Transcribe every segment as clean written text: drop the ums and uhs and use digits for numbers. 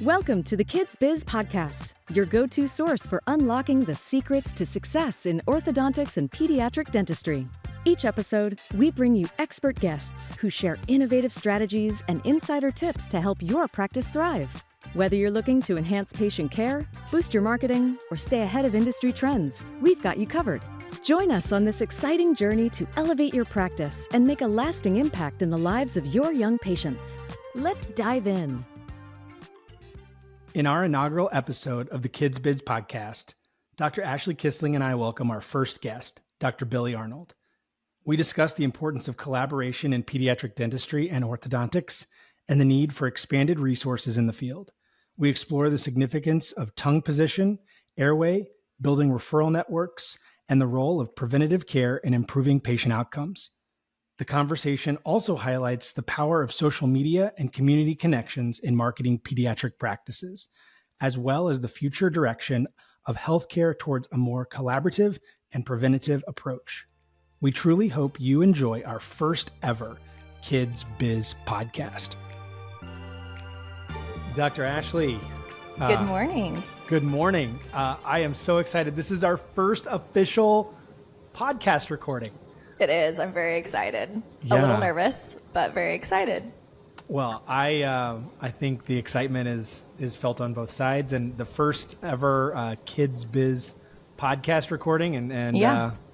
Welcome to the Kids Biz Podcast, your go-to source for unlocking the secrets to success in orthodontics and pediatric dentistry. Each episode, we bring you expert guests who share innovative strategies and insider tips to help your practice thrive. Whether you're looking to enhance patient care, boost your marketing, or stay ahead of industry trends, we've got you covered. Join us on this exciting journey to elevate your practice and make a lasting impact in the lives of your young patients. Let's dive in. In our inaugural episode of the Kids Biz Podcast, Dr. Ashley Kissling and I welcome our first guest, Dr. Billy Arnold. We discuss the importance of collaboration in pediatric dentistry and orthodontics and the need for expanded resources in the field. We explore the significance of tongue position, airway, building referral networks, and the role of preventative care in improving patient outcomes. The conversation also highlights the power of social media and community connections in marketing pediatric practices, as well as the future direction of healthcare towards a more collaborative and preventative approach. We truly hope you enjoy our first ever Kids Biz Podcast. Dr. Ashley. Good morning. Good morning. I am so excited. This is our first official podcast recording. It is. I'm very excited. Yeah. A little nervous, but very excited. Well, I think the excitement is felt on both sides, and the first ever Kids Biz podcast recording, and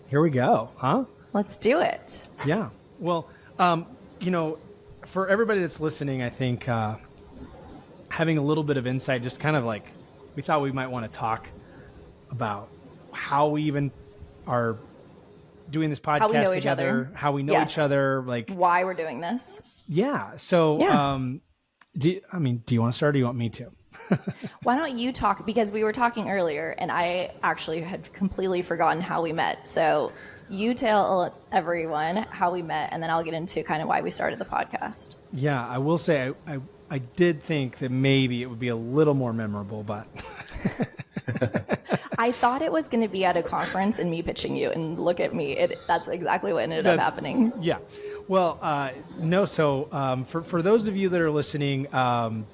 here we go, huh? Let's do it. Yeah. Well, for everybody that's listening, I think having a little bit of insight, just kind of like we thought we might want to talk about how we even are doing this podcast how we know together, how we know each other, like why we're doing this. Yeah. So, do you want to start or do you want me to? Why don't you talk? Because we were talking earlier and I actually had completely forgotten how we met. So you tell everyone how we met and then I'll get into kind of why we started the podcast. Yeah, I will say I did think that maybe it would be a little more memorable, but I thought it was going to be at a conference and me pitching you, and look at me. That's exactly what ended up happening. Yeah. Well, no. So for those of you that are listening, I've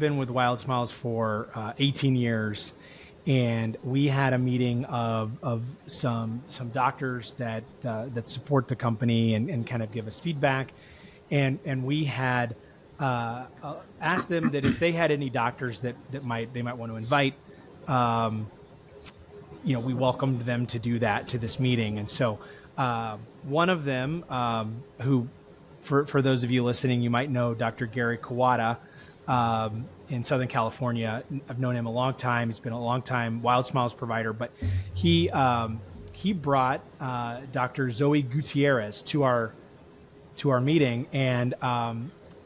been with Wild Smiles for 18 years, and we had a meeting of some doctors that support the company and kind of give us feedback, and we had asked them that if they had any doctors that they might want to invite. We welcomed them to do that to this meeting. And so, one of them, who, for those of you listening, you might know Dr. Gary Kawada, in Southern California. I've known him a long time. He's been a long time Wild Smiles provider, but he brought, Dr. Zoe Gutierrez to our meeting, and,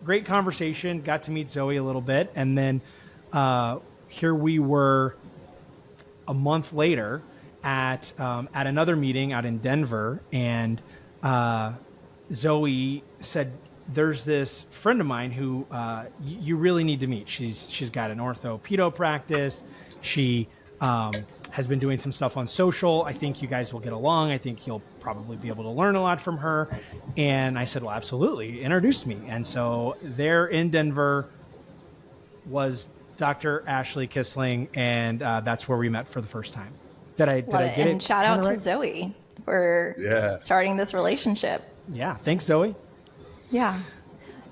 great conversation, got to meet Zoe a little bit. And then, here we were a month later at another meeting out in Denver, and Zoe said, "There's this friend of mine who you really need to meet. She's got an ortho-pedo practice. She has been doing some stuff on social. I think you guys will get along. I think you'll probably be able to learn a lot from her." And I said, "Well, absolutely. Introduce me." And so there in Denver was Dr. Ashley Kissling, and that's where we met for the first time. Did I get it? And shout out to Zoe for starting this relationship. Yeah, thanks, Zoe. Yeah.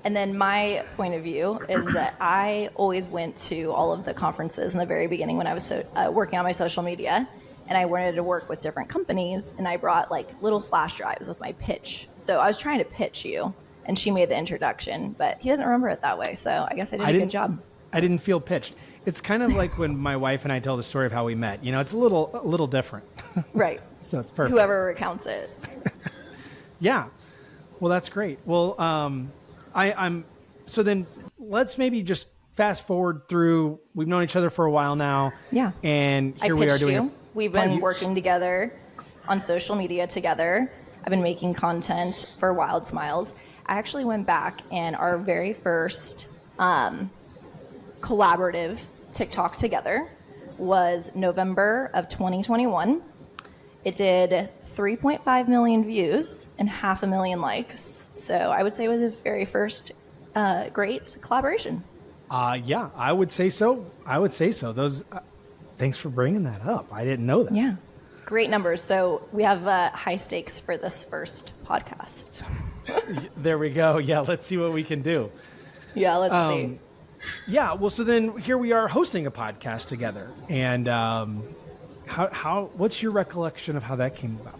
And then my point of view is that I always went to all of the conferences in the very beginning when I was working on my social media, and I wanted to work with different companies, and I brought like little flash drives with my pitch. So I was trying to pitch you, and she made the introduction, but he doesn't remember it that way. So I guess I did a good job. I didn't feel pitched. It's kind of like when my wife and I tell the story of how we met. It's a little different. Right. So it's perfect. Whoever recounts it. Yeah. Well, that's great. Well, so then let's maybe just fast forward through. We've known each other for a while now. Yeah. And here we are doing. We've been working together on social media together. I've been making content for Wild Smiles. I actually went back, and our very first collaborative TikTok together was November of 2021. It did 3.5 million views and 500,000 likes. So I would say it was a very first great collaboration. Yeah, I would say so. Those. Thanks for bringing that up. I didn't know that. Yeah. Great numbers. So we have high stakes for this first podcast. There we go. Yeah, let's see what we can do. Yeah, let's see. Yeah, well, so then here we are hosting a podcast together. And what's your recollection of how that came about?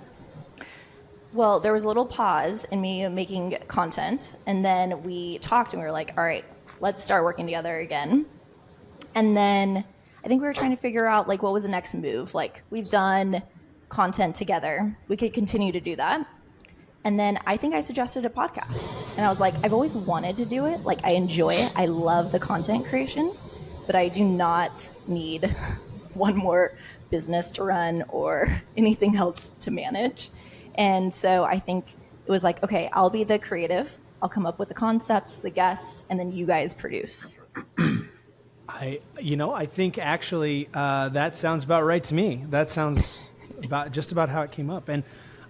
Well, there was a little pause in me making content, and then we talked and we were like, all right, let's start working together again. And then I think we were trying to figure out like what was the next move. Like, we've done content together. We could continue to do that. And then I think I suggested a podcast. And I was like, I've always wanted to do it. Like, I enjoy it. I love the content creation, but I do not need one more business to run or anything else to manage. And so I think it was like, okay, I'll be the creative. I'll come up with the concepts, the guests, and then you guys produce. I think actually that sounds about right to me. That sounds about how it came up. And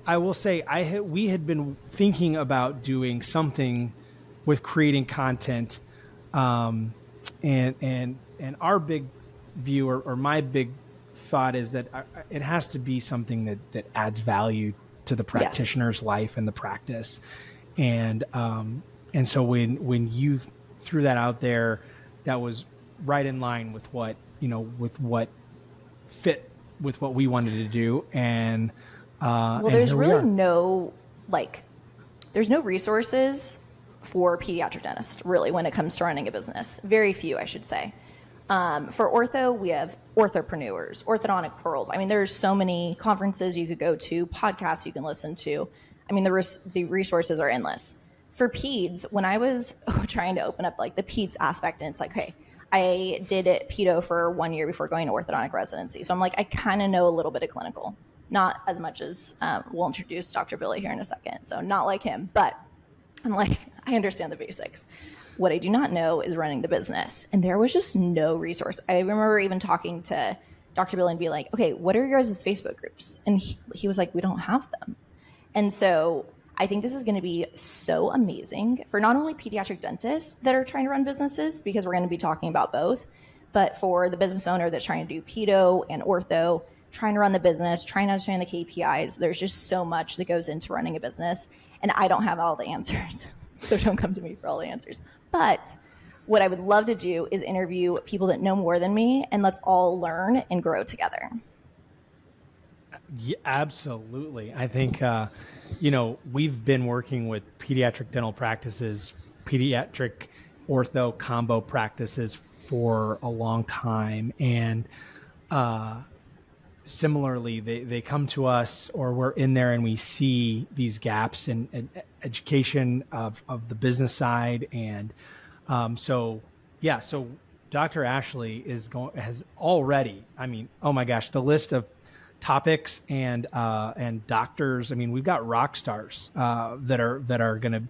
I will say we had been thinking about doing something with creating content, and our big view or my big thought is that it has to be something that adds value to the practitioner's life and the practice. And so when you threw that out there, that was right in line with what fit with what we wanted to do. And there's really there's no resources for pediatric dentists really when it comes to running a business. Very few, I should say. For ortho, we have orthopreneurs, orthodontic pearls. I mean, there's so many conferences you could go to, podcasts you can listen to. I mean, the resources are endless. For peds, when I was trying to open up like the peds aspect, and it's like, hey, I did pedo for 1 year before going to orthodontic residency. So I'm like, I kind of know a little bit of clinical, not as much as we'll introduce Dr. Billy here in a second. So not like him, but I'm like, I understand the basics. What I do not know is running the business. And there was just no resource. I remember even talking to Dr. Billy and be like, okay, what are your guys' Facebook groups? And he was like, we don't have them. And so I think this is going to be so amazing for not only pediatric dentists that are trying to run businesses, because we're going to be talking about both, but for the business owner that's trying to do pedo and ortho, trying to run the business, trying to understand the KPIs. There's just so much that goes into running a business, and I don't have all the answers. So don't come to me for all the answers. But what I would love to do is interview people that know more than me, and let's all learn and grow together. Yeah, absolutely. I think, we've been working with pediatric dental practices, pediatric ortho combo practices for a long time. And similarly, they come to us, or we're in there and we see these gaps in education of the business side. And so Dr. Ashley has already, I mean, oh my gosh, the list of topics and doctors. I mean, we've got rock stars that are going to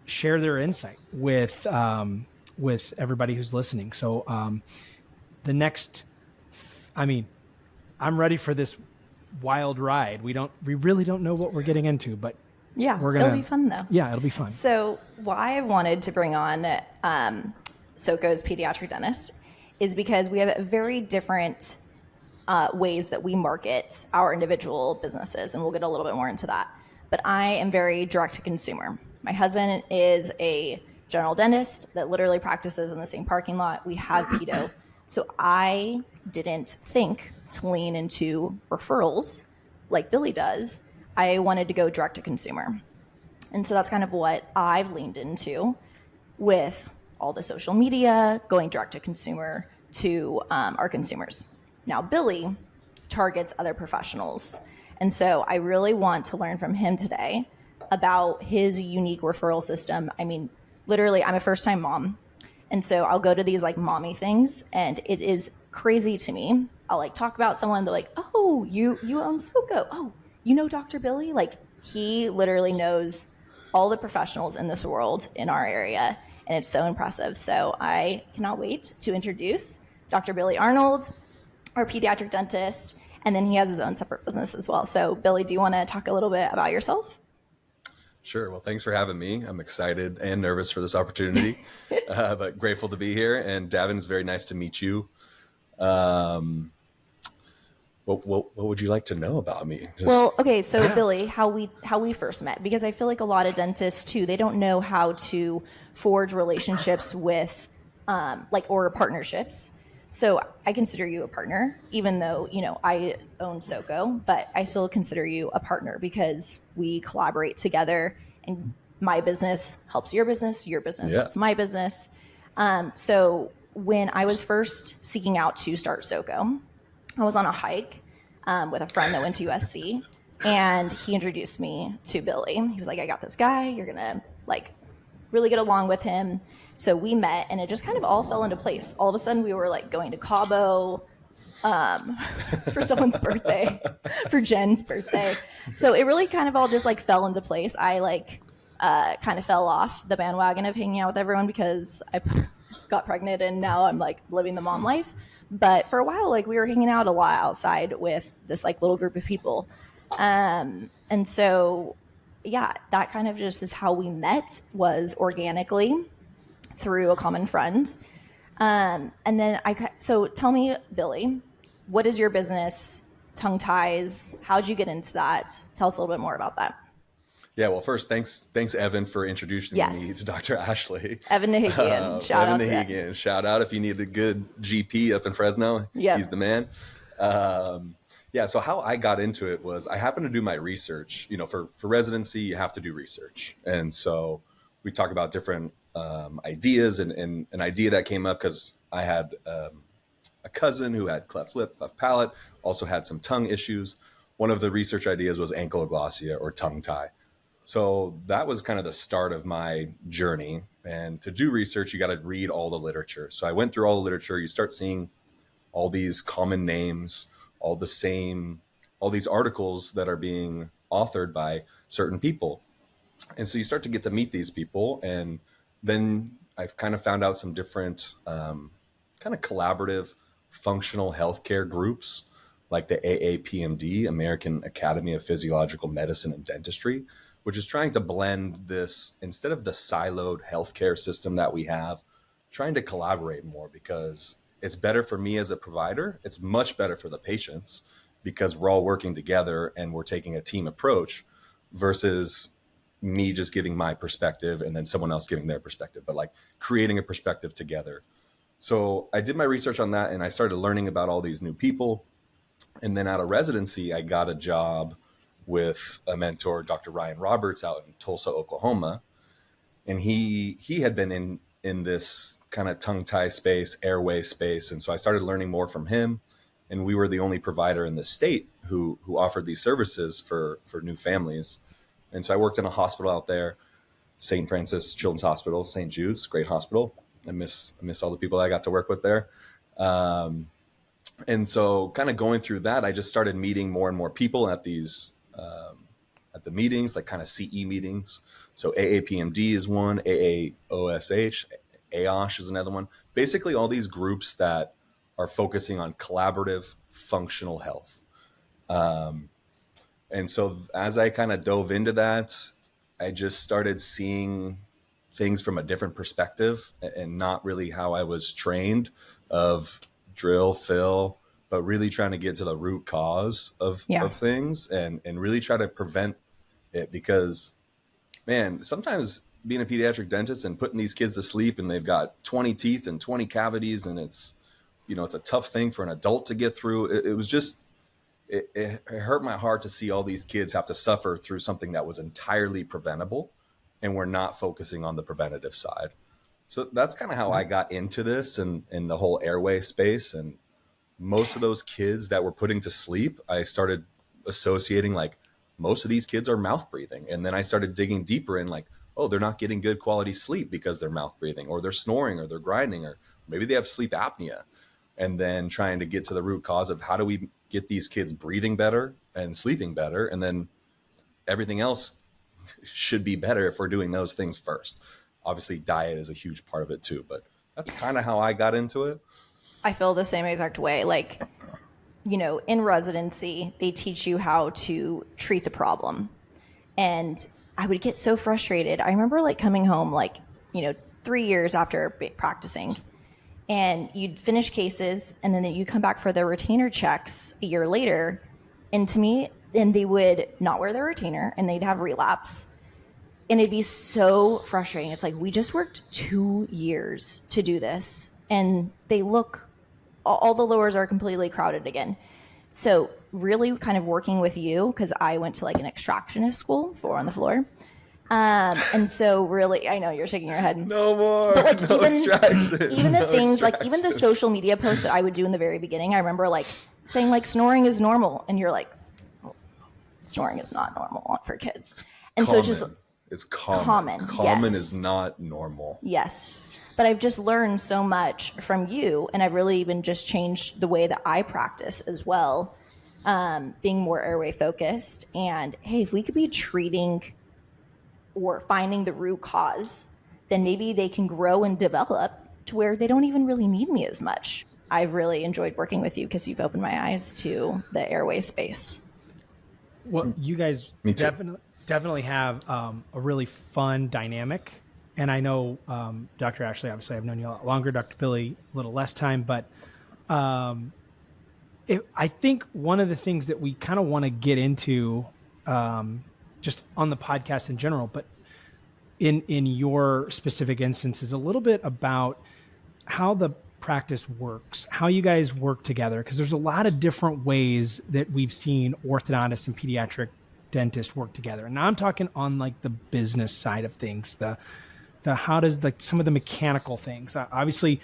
share their insight with everybody who's listening. So the next, I mean, I'm ready for this wild ride. We really don't know what we're getting into, but yeah, it'll be fun though. Yeah, it'll be fun. So why I wanted to bring on SoCo's pediatric dentist is because we have very different ways that we market our individual businesses, and we'll get a little bit more into that. But I am very direct to consumer. My husband is a general dentist that literally practices in the same parking lot. We have pedo. So I didn't think to lean into referrals like Billy does. I wanted to go direct to consumer. And so that's kind of what I've leaned into with all the social media, going direct to consumer to our consumers. Now, Billy targets other professionals. And so I really want to learn from him today about his unique referral system. I mean, literally, I'm a first-time mom. And so I'll go to these like mommy things, and it is crazy to me. I'll like talk about someone, they're like, oh, you own SoCo. Oh, you know Dr. Billy? Like, he literally knows all the professionals in this world in our area, and it's so impressive. So I cannot wait to introduce Dr. Billy Arnold, our pediatric dentist, and then he has his own separate business as well. So Billy, do you want to talk a little bit about yourself? Sure. Well, thanks for having me. I'm excited and nervous for this opportunity, but grateful to be here. And Davin, it's very nice to meet you. Um, what would you like to know about me? Well, okay, so Billy, how we first met, because I feel like a lot of dentists too, they don't know how to forge relationships with or partnerships. So I consider you a partner, even though, I own SoCo, but I still consider you a partner because we collaborate together, and my business helps your business helps my business. So when I was first seeking out to start SoCo, I was on a hike with a friend that went to USC, and he introduced me to Billy. He was like, I got this guy, you're gonna really get along with him. So we met, and it just kind of all fell into place. All of a sudden we were going to Cabo for someone's birthday, for Jen's birthday. So it really kind of all just fell into place. I kind of fell off the bandwagon of hanging out with everyone because I got pregnant, and now I'm living the mom life. But for a while, we were hanging out a lot outside with this little group of people. And so, yeah, that kind of just is how we met, was organically through a common friend. And then so tell me, Billy, what is your business, Tongue Ties? How'd you get into that? Tell us a little bit more about that. Yeah, well, first, thanks, Evan, for introducing me to Dr. Ashley. Evan Nahigian, shout out if you need a good GP up in Fresno. Yep. He's the man. So how I got into it was I happened to do my research. For residency, you have to do research. And so we talk about different ideas, and an idea that came up because I had a cousin who had cleft lip, cleft palate, also had some tongue issues. One of the research ideas was ankylosing or tongue tie. So that was kind of the start of my journey. And to do research, you got to read all the literature. So I went through all the literature. You start seeing all these common names, all these articles that are being authored by certain people. And so you start to get to meet these people. And then I've kind of found out some different kind of collaborative functional healthcare groups, like the AAPMD, American Academy of Physiological Medicine and Dentistry, which is trying to blend this, instead of the siloed healthcare system that we have, trying to collaborate more, because it's better for me as a provider. It's much better for the patients because we're all working together and we're taking a team approach versus me just giving my perspective and then someone else giving their perspective, but creating a perspective together. So I did my research on that, and I started learning about all these new people. And then out of residency, I got a job with a mentor, Dr. Ryan Roberts, out in Tulsa, Oklahoma. And he had been in this kind of tongue tie space, airway space. And so I started learning more from him. And we were the only provider in the state who offered these services for new families. And so I worked in a hospital out there, St. Francis Children's Hospital, St. Jude's, great hospital. I miss all the people I got to work with there. And so kind of going through that, I just started meeting more and more people at these at the meetings, kind of CE meetings. So AAPMD is one, AAOSH, AOSH is another one. Basically all these groups that are focusing on collaborative functional health. And so as I kind of dove into that, I just started seeing things from a different perspective, and not really how I was trained of drill, fill, but really trying to get to the root cause of things and really try to prevent it. Because, man, sometimes being a pediatric dentist and putting these kids to sleep and they've got 20 teeth and 20 cavities, and it's a tough thing for an adult to get through. It was just, it hurt my heart to see all these kids have to suffer through something that was entirely preventable, and we're not focusing on the preventative side. So that's kind of how I got into this and the whole airway space. And most of those kids that we're putting to sleep, I started associating most of these kids are mouth breathing. And then I started digging deeper in oh, they're not getting good quality sleep because they're mouth breathing, or they're snoring, or they're grinding, or maybe they have sleep apnea. And then trying to get to the root cause of how do we get these kids breathing better and sleeping better. And then everything else should be better if we're doing those things first. Obviously diet is a huge part of it too, but that's kind of how I got into it. I feel the same exact way. In residency, they teach you how to treat the problem. And I would get so frustrated. I remember like coming home, 3 years after practicing, and you'd finish cases, and then you come back for the retainer checks a year later, and to me, and they would not wear their retainer, and they'd have relapse, and it'd be so frustrating. It's like, we just worked 2 years to do this, and they look, all the lowers are completely crowded again. So really kind of working with you, because I went to like an extractionist school, 4 on the floor. And so really, I know you're shaking your head. No more. But like no even extractions. the No things like even the extractions. social media posts that I would do in the very beginning, I remember like saying like snoring is normal, and you're like, oh, snoring is not normal for kids. And so it's just it's common. common. Common Yes. is not normal. Yes. But I've just learned so much from you, and I've really even just changed the way that I practice as well, being more airway focused. And hey, if we could be treating or finding the root cause, then maybe they can grow and develop to where they don't even really need me as much. I've really enjoyed working with you because you've opened my eyes to the airway space. Well, you guys Me too. definitely have a really fun dynamic. And I know Dr. Ashley, obviously I've known you a lot longer, Dr. Billy, a little less time, but I think one of the things that we kind of want to get into just on the podcast in general, but in your specific instance, is a little bit about how the practice works, how you guys work together, because there's a lot of different ways that we've seen orthodontists and pediatric dentists work together. And now I'm talking on like the business side of things, the how does like some of the mechanical things. Obviously,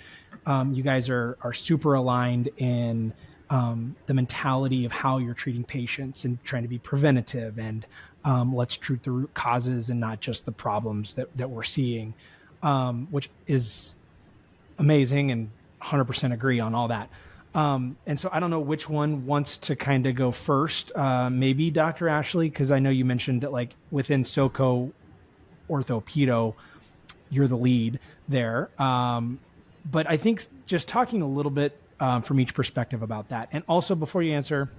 you guys are super aligned in the mentality of how you're treating patients and trying to be preventative, and let's treat the root causes and not just the problems that we're seeing, which is amazing, and 100% agree on all that. And so I don't know which one wants to kind of go first. Maybe Dr. Ashley, because I know you mentioned that like within SoCo Orthopedo, you're the lead there. But I think just talking a little bit from each perspective about that. And also before you answer,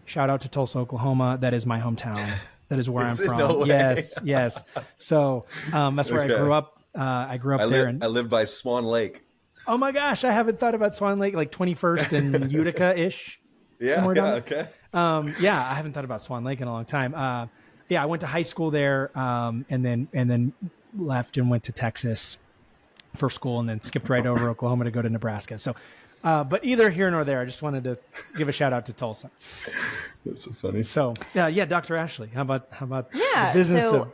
shout out to Tulsa, Oklahoma. That is my hometown. That is where I'm from. No way? Yes. So that's where I grew up. I grew up there. I live by Swan Lake. Oh my gosh, I haven't thought about Swan Lake, like 21st and Utica-ish. Yeah, okay. I haven't thought about Swan Lake in a long time. I went to high school there, and then left and went to Texas for school, and then skipped right over Oklahoma to go to Nebraska. So, but either here nor there, I just wanted to give a shout out to Tulsa. That's so funny. So, Dr. Ashley, how about Yeah, the business so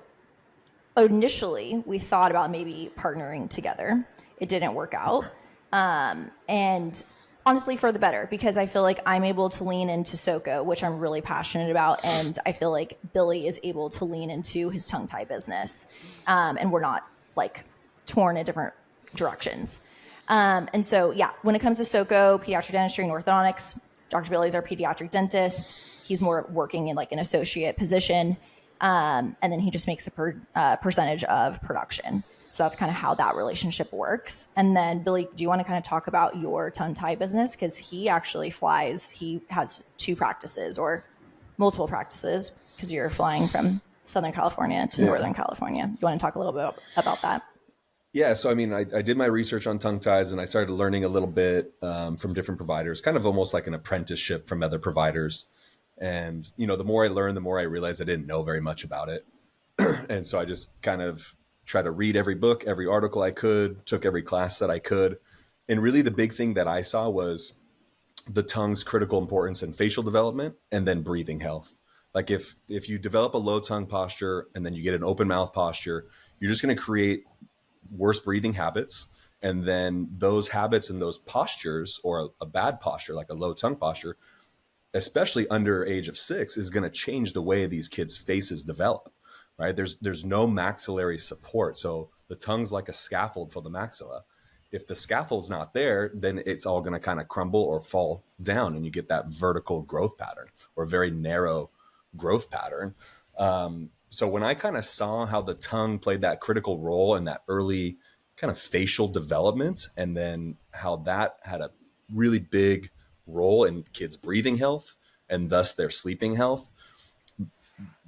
initially we thought about maybe partnering together. It didn't work out. And honestly, for the better, because I feel like I'm able to lean into SoCo, which I'm really passionate about. And I feel like Billy is able to lean into his tongue tie business. And we're not like torn in different directions. And so, when it comes to SoCo, pediatric dentistry and orthodontics, Dr. Billy's our pediatric dentist. He's more working in like an associate position. And then he just makes a percentage of production. So that's kind of how that relationship works. And then Billy, do you want to kind of talk about your tongue tie business? Because he actually flies. He has 2 practices or multiple practices because you're flying from Southern California to Northern California. You want to talk a little bit about that? Yeah. So, I mean, I did my research on tongue ties, and I started learning a little bit from different providers, kind of almost like an apprenticeship from other providers. And, the more I learned, the more I realized I didn't know very much about it. And so I just kind of try to read every book, every article I could, took every class that I could. And really the big thing that I saw was the tongue's critical importance in facial development and then breathing health. Like if you develop a low tongue posture and then you get an open mouth posture, you're just going to create worse breathing habits. And then those habits and those postures, or a bad posture, like a low tongue posture, especially under age of 6, is going to change the way these kids' faces develop. Right? There's no maxillary support. So the tongue's like a scaffold for the maxilla. If the scaffold's not there, then it's all going to kind of crumble or fall down, and you get that vertical growth pattern or very narrow growth pattern. So when I kind of saw how the tongue played that critical role in that early kind of facial development, and then how that had a really big role in kids' breathing health and thus their sleeping health,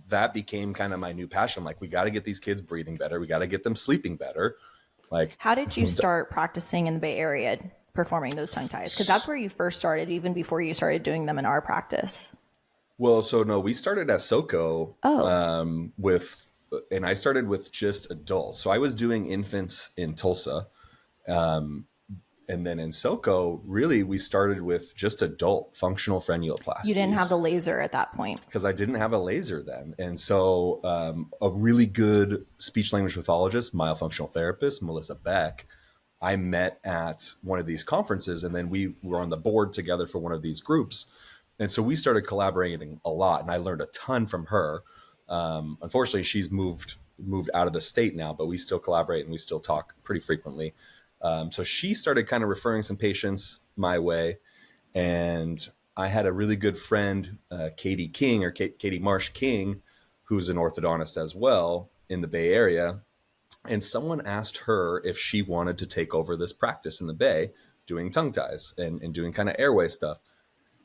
that became kind of my new passion. I'm like, we got to get these kids breathing better. We got to get them sleeping better. Like, how did you start practicing in the Bay Area performing those tongue ties? Because that's where you first started, even before you started doing them in our practice. Well, so no, we started at SoCo and I started with just adults. So I was doing infants in Tulsa. And then in SoCo, really, we started with just adult functional frenuloplasties. You didn't have the laser at that point. Because I didn't have a laser then. And so a really good speech language pathologist, myofunctional therapist, Melissa Beck, I met at one of these conferences, and then we were on the board together for one of these groups. And so we started collaborating a lot, and I learned a ton from her. Unfortunately, she's moved out of the state now, but we still collaborate and we still talk pretty frequently. So she started kind of referring some patients my way. And I had a really good friend, Katie Marsh King, who's an orthodontist as well in the Bay Area. And someone asked her if she wanted to take over this practice in the Bay, doing tongue ties and doing kind of airway stuff.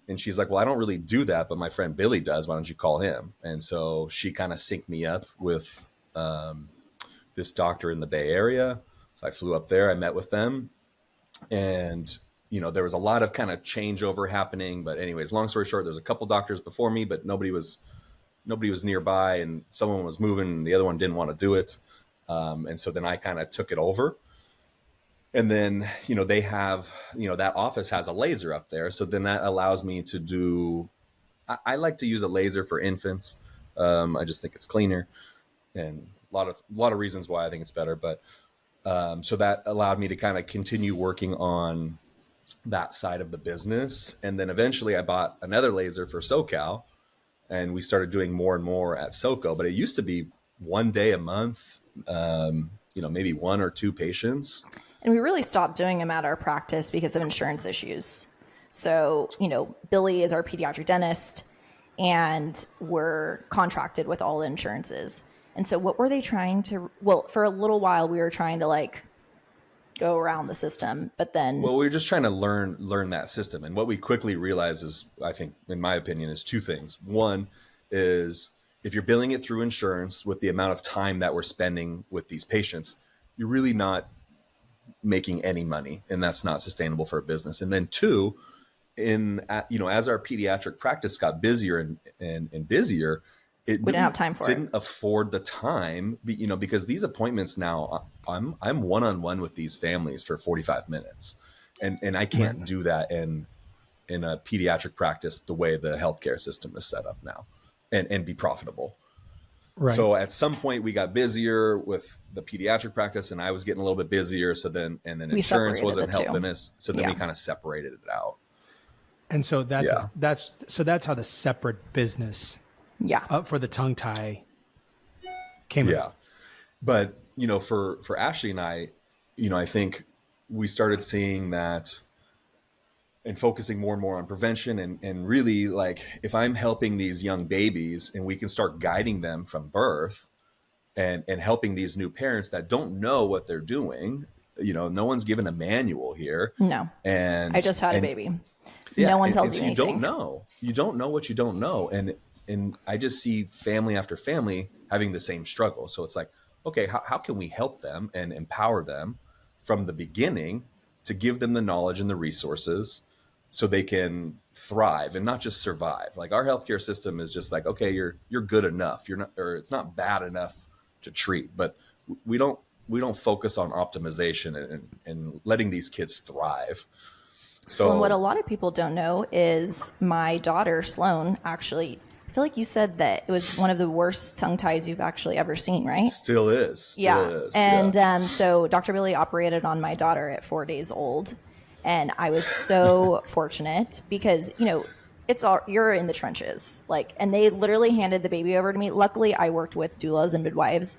And she's like, well, I don't really do that, but my friend Billy does. Why don't you call him? And so she kind of synced me up with this doctor in the Bay Area. So I flew up there, I met with them, and, there was a lot of kind of changeover happening. But anyways, long story short, there's a couple doctors before me, but nobody was nearby, and someone was moving and the other one didn't want to do it. And so then I kind of took it over. And then, they have, that office has a laser up there. So then that allows me to do, I like to use a laser for infants. I just think it's cleaner, and a lot of reasons why I think it's better. But so that allowed me to kind of continue working on that side of the business. And then eventually I bought another laser for SoCal, and we started doing more and more at SoCo. But it used to be one day a month, maybe one or two patients. And we really stopped doing them at our practice because of insurance issues. So, Billy is our pediatric dentist, and we're contracted with all the insurances. And so what were they trying to, for a little while we were trying to go around the system, but then. Well, we were just trying to learn that system. And what we quickly realized is, I think, in my opinion, is two things. One is, if you're billing it through insurance with the amount of time that we're spending with these patients, you're really not making any money, and that's not sustainable for a business. And then two, as our pediatric practice got busier and busier, we didn't have time for it. Didn't afford the time, because these appointments now, I'm one-on-one with these families for 45 minutes, and I can't do that in a pediatric practice the way the healthcare system is set up now, and be profitable. Right. So at some point we got busier with the pediatric practice, and I was getting a little bit busier. So then insurance wasn't helping us. So then we kind of separated it out. And so that's how the separate business for the tongue tie came about. Yeah. But, for Ashley and I, I think we started seeing that and focusing more and more on prevention, and really, if I'm helping these young babies and we can start guiding them from birth and helping these new parents that don't know what they're doing, no one's given a manual here. No. And I just had a baby. No one tells you anything. You don't know what you don't know. And I just see family after family having the same struggle. So it's like, okay, how can we help them and empower them from the beginning to give them the knowledge and the resources so they can thrive and not just survive? Our healthcare system is just like, okay, you're good enough. You're not, or it's not bad enough to treat, but we don't focus on optimization and letting these kids thrive. So, and what a lot of people don't know is my daughter, Sloan, actually, I feel like you said that it was one of the worst tongue ties you've actually ever seen, right? Still is. And so Dr. Billy operated on my daughter at 4 days old. And I was so fortunate because, you're in the trenches. And they literally handed the baby over to me. Luckily, I worked with doulas and midwives.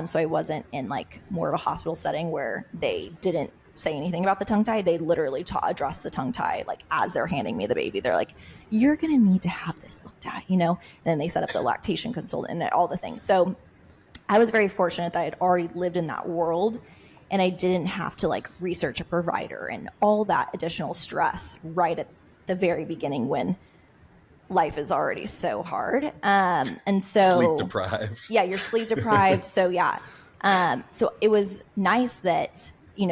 So I wasn't in more of a hospital setting where they didn't say anything about the tongue tie. They literally addressed the tongue tie as they're handing me the baby. They're like, you're going to need to have this looked at, and then they set up the lactation consultant and all the things. So I was very fortunate that I had already lived in that world, and I didn't have to research a provider and all that additional stress right at the very beginning when life is already so hard. And so Sleep deprived. Yeah, you're sleep deprived. So yeah. So it was nice that,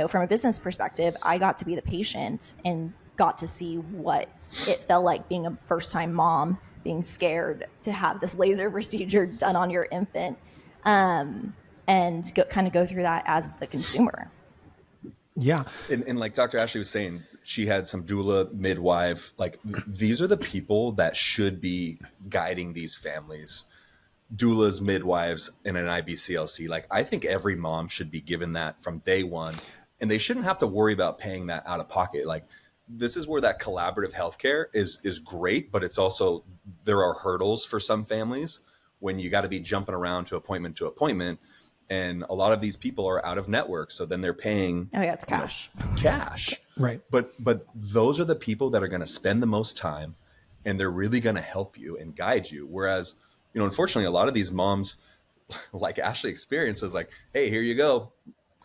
from a business perspective, I got to be the patient and got to see what it felt like being a first time mom, being scared to have this laser procedure done on your infant, and kind of go through that as the consumer. Yeah. And like Dr. Ashley was saying, she had some doula, midwife. Like, these are the people that should be guiding these families. Doulas, midwives, and an IBCLC. Like, I think every mom should be given that from day one, and they shouldn't have to worry about paying that out of pocket. Like, this is where that collaborative healthcare is great, but it's also, there are hurdles for some families when you got to be jumping around to appointment. And a lot of these people are out of network. So then they're paying. Oh yeah, it's cash. Cash. Right. But those are the people that are going to spend the most time, and they're really going to help you and guide you. Whereas, unfortunately, a lot of these moms, like Ashley experiences, like, hey, here you go.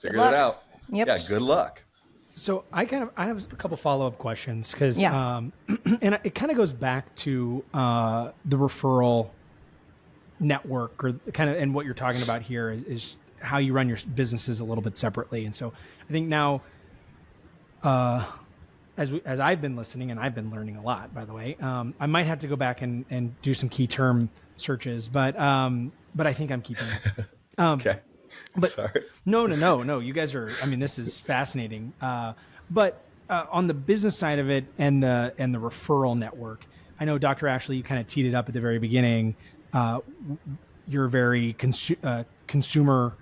Figure it out. Yep. Yeah, good luck. So I have a couple follow-up questions because, and it kind of goes back to the referral network, or and what you're talking about here is how you run your businesses a little bit separately. And so I think now, as I've been listening, and I've been learning a lot, by the way, I might have to go back and do some key term searches, but I think I'm keeping it. Okay. But sorry. No. You guys are, this is fascinating. But on the business side of it and the referral network, I know Dr. Ashley, you kind of teed it up at the very beginning. You're very consumer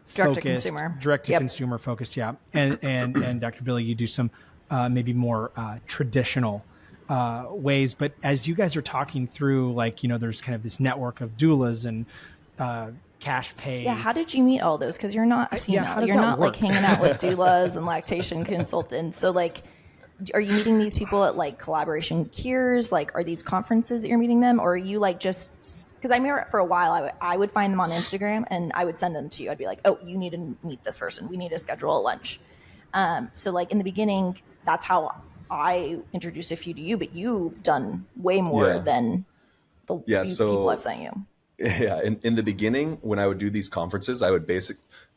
focused, direct to consumer focused. Yeah. And Dr. Billy, you do some maybe more traditional ways. But as you guys are talking through, there's kind of this network of doulas and cash pay. Yeah. How did you meet all those? Because you're not female. You're not like hanging out with doulas and lactation consultants. So are you meeting these people at collaboration cures? Are these conferences that you're meeting them, or are you just, because I remember for a while I would find them on Instagram and I would send them to you. I'd be like, oh, you need to meet this person. We need to schedule a lunch. So in the beginning, that's how I introduced a few to you, but you've done way more than the few people I've sent you. Yeah. In the beginning, when I would do these conferences, I would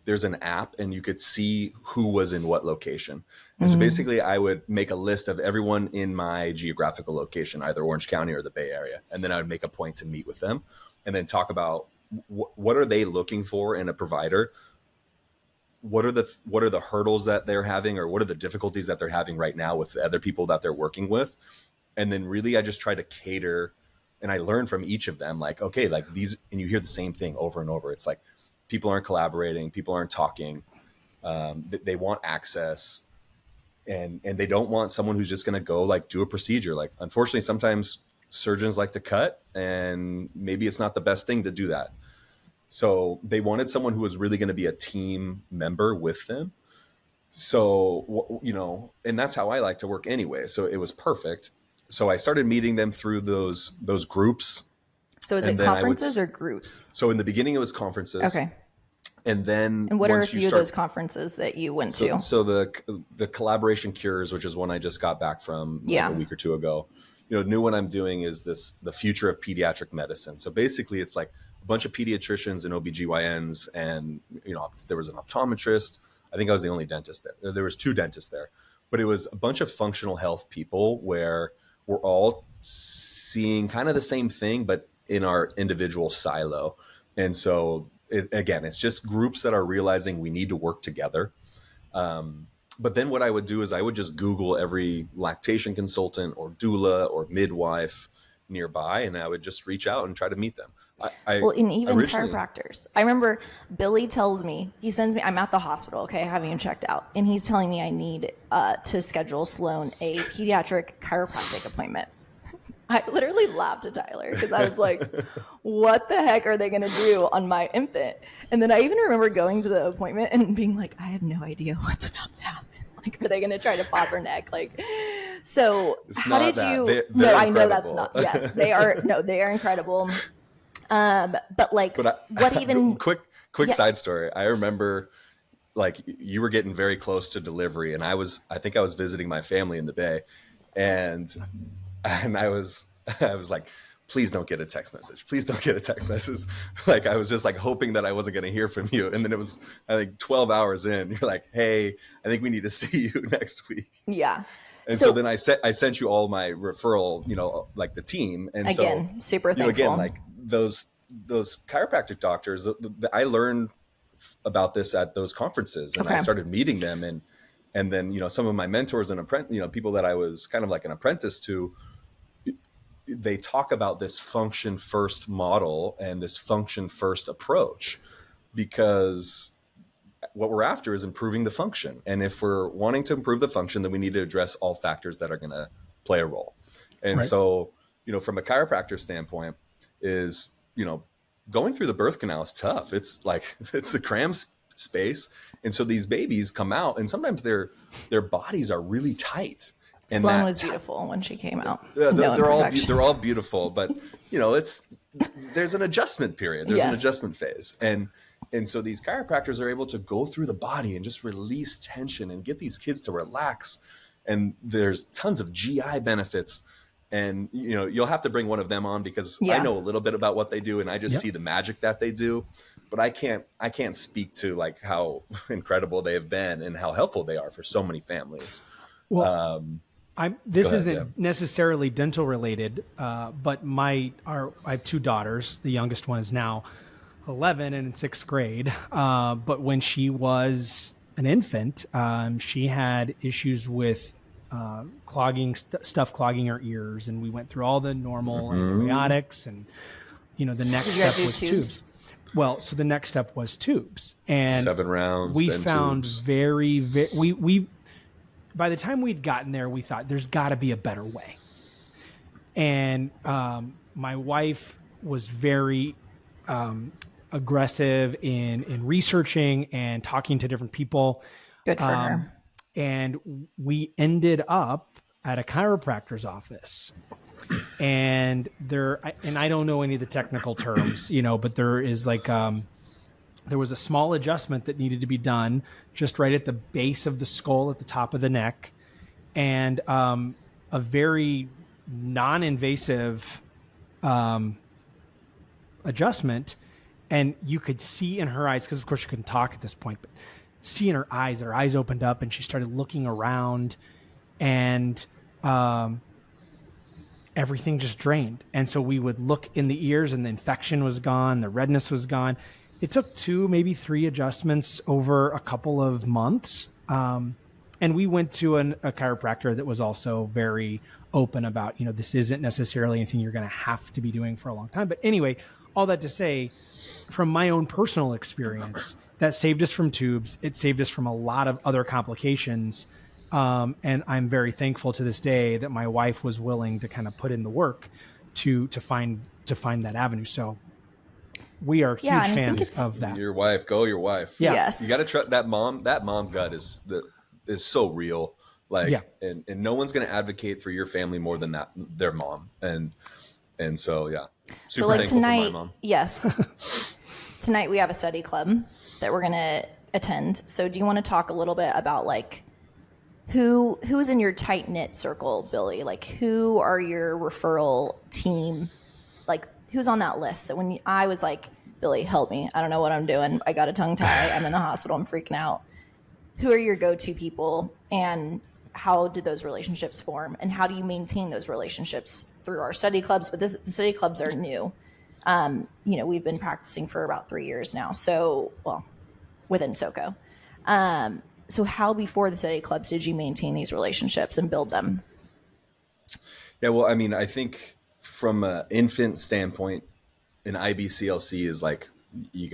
there's an app and you could see who was in what location. And so basically I would make a list of everyone in my geographical location, either Orange County or the Bay Area. And then I would make a point to meet with them and then talk about what are they looking for in a provider? What are the hurdles that they're having, or what are the difficulties that they're having right now with the other people that they're working with? And then really I just try to cater, and I learn from each of them, these, and you hear the same thing over and over. It's like, people aren't collaborating, people aren't talking, they want access, and they don't want someone who's just going to go do a procedure. Unfortunately, sometimes surgeons like to cut, and maybe it's not the best thing to do that. So they wanted someone who was really going to be a team member with them. So, and that's how I like to work anyway. So it was perfect. So I started meeting them through those groups. So is it conferences or groups? So in the beginning it was conferences. Okay. And what are a few of those conferences that you went to? So the collaboration cures, which is one I just got back from a week or two ago. New one I'm doing is the future of pediatric medicine. So basically it's a bunch of pediatricians and OBGYNs, and there was an optometrist. I think I was the only dentist there. There was 2 dentists there, but it was a bunch of functional health people where we're all seeing kind of the same thing, but in our individual silo. And so it's just groups that are realizing we need to work together. But then what I would do is I would just Google every lactation consultant or doula or midwife nearby, and I would just reach out and try to meet them. And even chiropractors. I remember Billy tells me, he sends me, I'm at the hospital, okay, I haven't even checked out, and he's telling me I need to schedule Sloan a pediatric chiropractic appointment. I literally laughed at Tyler because I was like, what the heck are they going to do on my infant? And then I even remember going to the appointment and being like, I have no idea what's about to happen. Are they going to try to pop her neck? So how did you? They're I know incredible. that's not. Yes, they are. No, they are incredible. What even? Quick side story. I remember you were getting very close to delivery, and I think I was visiting my family in the Bay, and I was I was like, please don't get a text message. Please don't get a text message. Like, I was just like hoping that I wasn't going to hear from you. And then it was, I think 12 hours in, you're like, hey, I think we need to see you next week. Yeah. And so then I sent you all my referral, like the team. And again, so, super thankful. Again, like those chiropractic doctors, I learned about this at those conferences, and I started meeting them. And then, some of my mentors and people that I was kind of like an apprentice to, they talk about this function first model and this function first approach, because what we're after is improving the function. And if we're wanting to improve the function, then we need to address all factors that are going to play a role. And so, from a chiropractor standpoint is, going through the birth canal is tough. It's like, it's a cram space. And so these babies come out and sometimes their bodies are really tight. And Sloan was beautiful when she came out. They're all beautiful, but there's an adjustment period. There's an adjustment phase. And so these chiropractors are able to go through the body and just release tension and get these kids to relax. And there's tons of GI benefits. And, you'll have to bring one of them on, because I know a little bit about what they do and I just see the magic that they do, but I can't speak to like how incredible they have been and how helpful they are for so many families. Well, this isn't necessarily dental related, but I have two daughters. The youngest one is now 11 and in 6th grade. But when she was an infant, she had issues with stuff clogging her ears, and we went through all the normal antibiotics, and the next step was tubes. Well, so the next step was tubes, and 7 rounds. We then found tubes. we by the time we'd gotten there, we thought there's got to be a better way. And my wife was very aggressive in researching and talking to different people. Good for her. And we ended up at a chiropractor's office. And I don't know any of the technical terms, but there is like there was a small adjustment that needed to be done just right at the base of the skull at the top of the neck, and a very non-invasive adjustment. And you could see in her eyes, because of course she couldn't talk at this point, but see in her eyes opened up and she started looking around, and everything just drained. And so we would look in the ears and the infection was gone, the redness was gone. It took 2, maybe 3 adjustments over a couple of months. And we went to a chiropractor that was also very open about, this isn't necessarily anything you're going to have to be doing for a long time. But anyway, all that to say, from my own personal experience, that saved us from tubes. It saved us from a lot of other complications. And I'm very thankful to this day that my wife was willing to kind of put in the work to find that avenue. So we are huge fans of that. Your wife. Yeah. Yes. You got to trust that mom. That mom gut is so real. And no one's going to advocate for your family more than their mom. And so, yeah. Super thankful tonight, for my mom. Yes. Tonight we have a study club that we're going to attend. So do you want to talk a little bit about who's in your tight knit circle, Billy? Like, who are your referral team? Like, who's on that list that when I was like, Billy, help me. I don't know what I'm doing. I got a tongue tie. I'm in the hospital. I'm freaking out. Who are your go-to people, and how did those relationships form, and how do you maintain those relationships through our study clubs? But the study clubs are new. We've been practicing for about 3 years now. So, within SoCo. So how before the study clubs did you maintain these relationships and build them? Yeah, well, I mean, I think from an infant standpoint, an IBCLC is like, you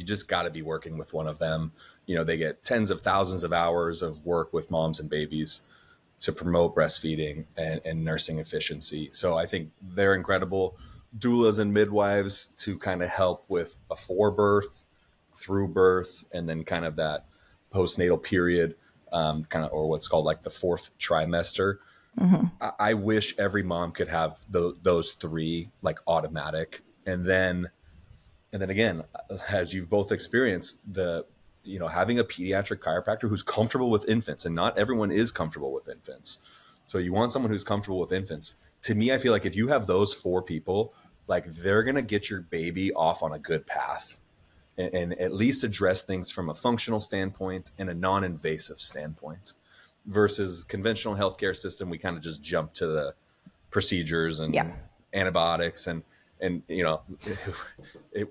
just gotta be working with one of them. They get tens of thousands of hours of work with moms and babies to promote breastfeeding and nursing efficiency. So I think they're incredible. Doulas and midwives to kind of help with before birth, through birth, and then kind of that postnatal period, or what's called like the 4th trimester. Mm-hmm. I wish every mom could have those 3 like automatic. And then again, as you've both experienced, having a pediatric chiropractor who's comfortable with infants, and not everyone is comfortable with infants. So you want someone who's comfortable with infants. to me, I feel like if you have those 4 people, like they're going to get your baby off on a good path and at least address things from a functional standpoint and a non-invasive standpoint versus conventional healthcare system. We kind of just jump to the procedures and antibiotics and you know,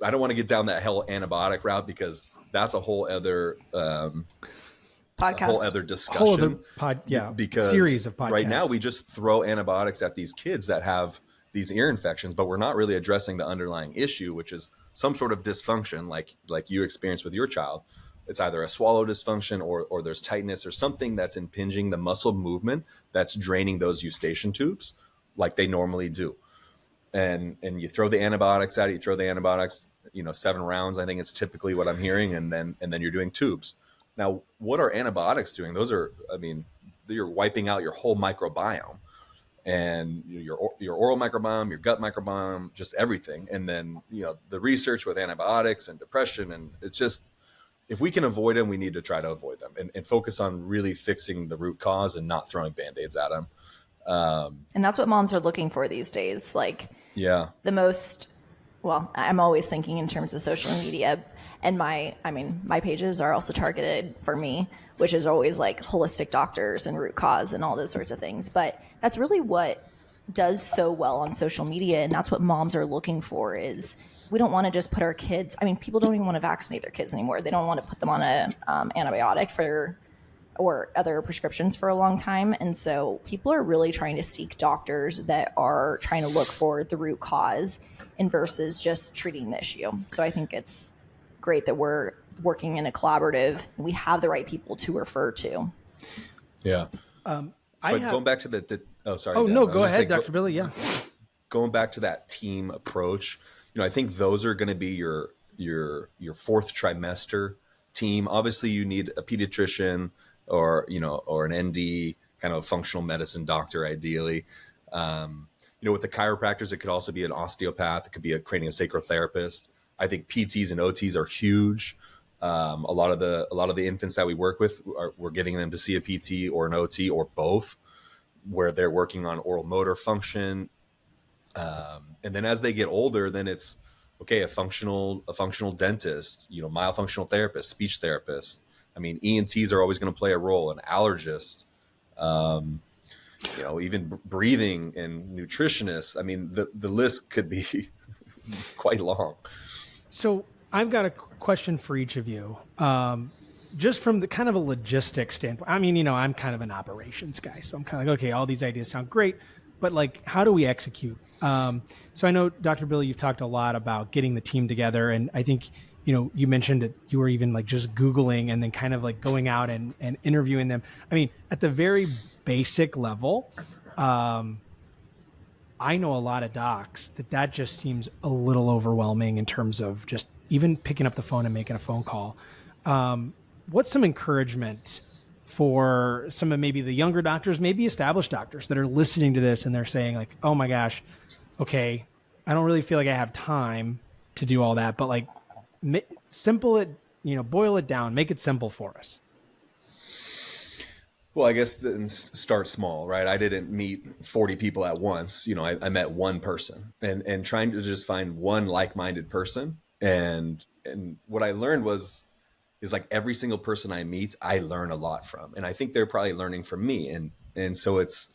I don't want to get down that whole antibiotic route because that's a whole other podcast, a whole other discussion. Because series of podcasts. Right now we just throw antibiotics at these kids that have these ear infections, but we're not really addressing the underlying issue, which is some sort of dysfunction, like you experienced with your child. It's either a swallow dysfunction or there's tightness or something that's impinging the muscle movement that's draining those eustachian tubes like they normally do. And you throw the antibiotics at it, you throw the antibiotics, 7 rounds, I think it's typically what I'm hearing. And then you're doing tubes. Now, what are antibiotics doing? You're wiping out your whole microbiome and your oral microbiome, your gut microbiome, just everything. And then, the research with antibiotics and depression, and it's just, if we can avoid them, we need to try to avoid them and focus on really fixing the root cause and not throwing Band-Aids at them. And that's what moms are looking for these days. I'm always thinking in terms of social media, and my pages are also targeted for me, which is always like holistic doctors and root cause and all those sorts of things. But that's really what does so well on social media. And that's what moms are looking for is we don't want to just put our kids, people don't even want to vaccinate their kids anymore. They don't want to put them on a antibiotic or other prescriptions for a long time. And so people are really trying to seek doctors that are trying to look for the root cause and versus just treating the issue. So I think it's great that we're working in a collaborative. We have the right people to refer to. Yeah. Going back to go ahead, Dr. Billy. Yeah. Going back to that team approach, I think those are going to be your 4th trimester team. Obviously you need a pediatrician or an ND, kind of a functional medicine doctor, ideally. With the chiropractors, it could also be an osteopath. It could be a craniosacral therapist. I think PTs and OTs are huge. A lot of the infants that we work with, we're getting them to see a PT or an OT or both, where they're working on oral motor function. And then as they get older, then it's okay, a functional dentist, myofunctional therapist, speech therapist. ENTs are always going to play a role, an allergist, even breathing and nutritionists. The list could be quite long. So I've got a question for each of you. Just from the kind of a logistics standpoint, I'm kind of an operations guy, so I'm kind of like, okay, all these ideas sound great, but how do we execute? So I know, Dr. Billy, you've talked a lot about getting the team together, and I think, you mentioned that you were even just Googling and then kind of going out and interviewing them. At the very basic level, I know a lot of docs that just seems a little overwhelming in terms of just even picking up the phone and making a phone call. What's some encouragement for some of maybe the younger doctors, maybe established doctors that are listening to this and they're saying oh my gosh, okay, I don't really feel like I have time to do all that, but simple it, boil it down, make it simple for us. Well, I guess then start small, right? I didn't meet 40 people at once. I met one person and trying to just find one like-minded person. And what I learned is every single person I meet, I learn a lot from. And I think they're probably learning from me. And so it's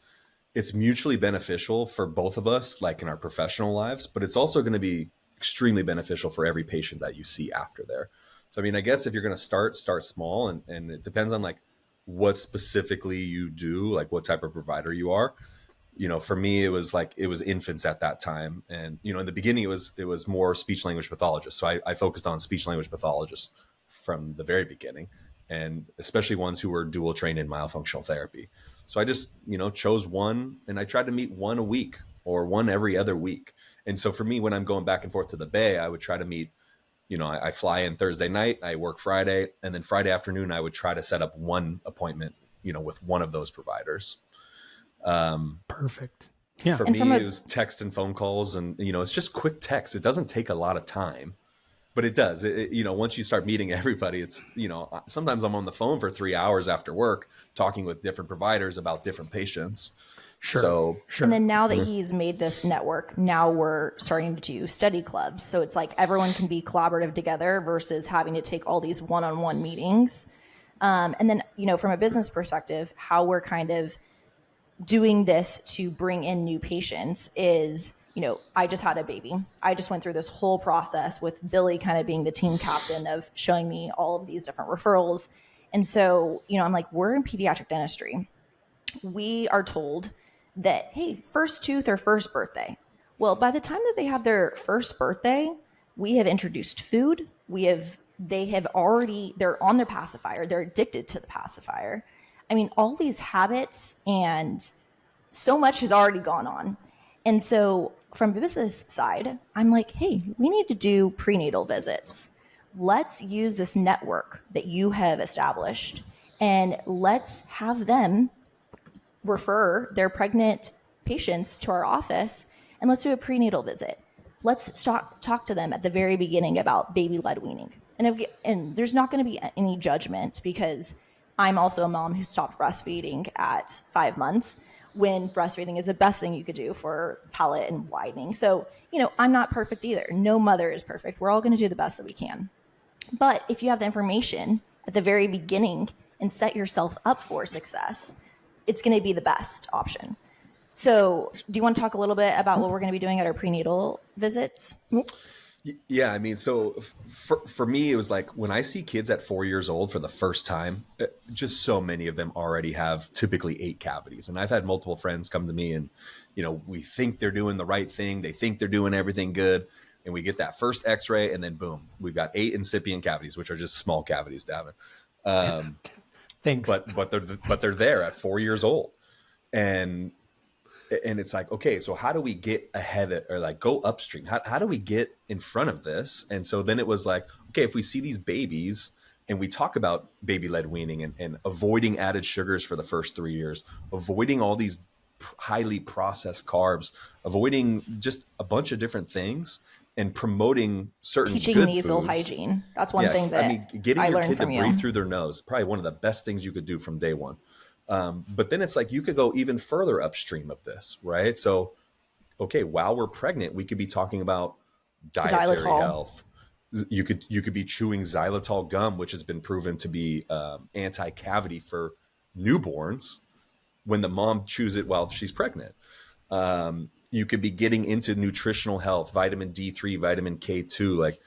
mutually beneficial for both of us, in our professional lives, but it's also going to be extremely beneficial for every patient that you see after there. So, I guess if you're going to start small, and it depends on what specifically you do, what type of provider you are. For me, it was infants at that time. And, in the beginning, it was more speech language pathologists. So I focused on speech language pathologists from the very beginning, and especially ones who were dual trained in myofunctional therapy. So I just, chose one, and I tried to meet one a week or one every other week. And so for me, when I'm going back and forth to the Bay, I would try to meet, I fly in Thursday night, I work Friday, and then Friday afternoon, I would try to set up one appointment, with one of those providers. Perfect. Yeah. For me, it was text and phone calls, and, it's just quick text. It doesn't take a lot of time, but it does. Once you start meeting everybody, it's, sometimes I'm on the phone for 3 hours after work talking with different providers about different patients. Sure. So, Sure. And then now that he's made this network, now we're starting to do study clubs. So it's like everyone can be collaborative together versus having to take all these one-on-one meetings. And then, from a business perspective, how we're kind of doing this to bring in new patients is, I just had a baby. I just went through this whole process with Billy kind of being the team captain of showing me all of these different referrals. And so, I'm like, we're in pediatric dentistry. We are told that, hey, first tooth or first birthday. Well, by the time that they have their first birthday, we have introduced food. They're on their pacifier. They're addicted to the pacifier. I mean, all these habits and so much has already gone on. And so from the business side, I'm like, hey, we need to do prenatal visits. Let's use this network that you have established and let's have them refer their pregnant patients to our office and let's do a prenatal visit. Let's talk to them at the very beginning about baby-led weaning. And there's not going to be any judgment because I'm also a mom who stopped breastfeeding at 5 months when breastfeeding is the best thing you could do for palate and widening. So, I'm not perfect either. No mother is perfect. We're all going to do the best that we can. But if you have the information at the very beginning and set yourself up for success, it's going to be the best option. So do you want to talk a little bit about what we're going to be doing at our prenatal visits? Yeah, I mean, so for me, it was like when I see kids at 4 years old for the first time, just so many of them already have typically 8 cavities. And I've had multiple friends come to me and, we think they're doing the right thing. They think they're doing everything good. And we get that first x-ray and then boom, we've got 8 incipient cavities, which are just small cavities, Davin. Thanks. But they're there at 4 years old. And it's like, okay, so how do we get ahead of, or like go upstream? How do we get in front of this? And so then it was like, okay, if we see these babies and we talk about baby-led weaning and avoiding added sugars for the first 3 years, avoiding all these highly processed carbs, avoiding just a bunch of different things and promoting certain teaching good nasal foods. Hygiene. That's one thing that getting I your learned kid to from you. breathe through their nose, probably one of the best things you could do from day one. But then it's like you could go even further upstream of this, right? So, okay, while we're pregnant, we could be talking about dietary Xylitol. health. You could be chewing xylitol gum, which has been proven to be anti-cavity for newborns when the mom chews it while she's pregnant. You could be getting into nutritional health, vitamin D3, vitamin K2. Like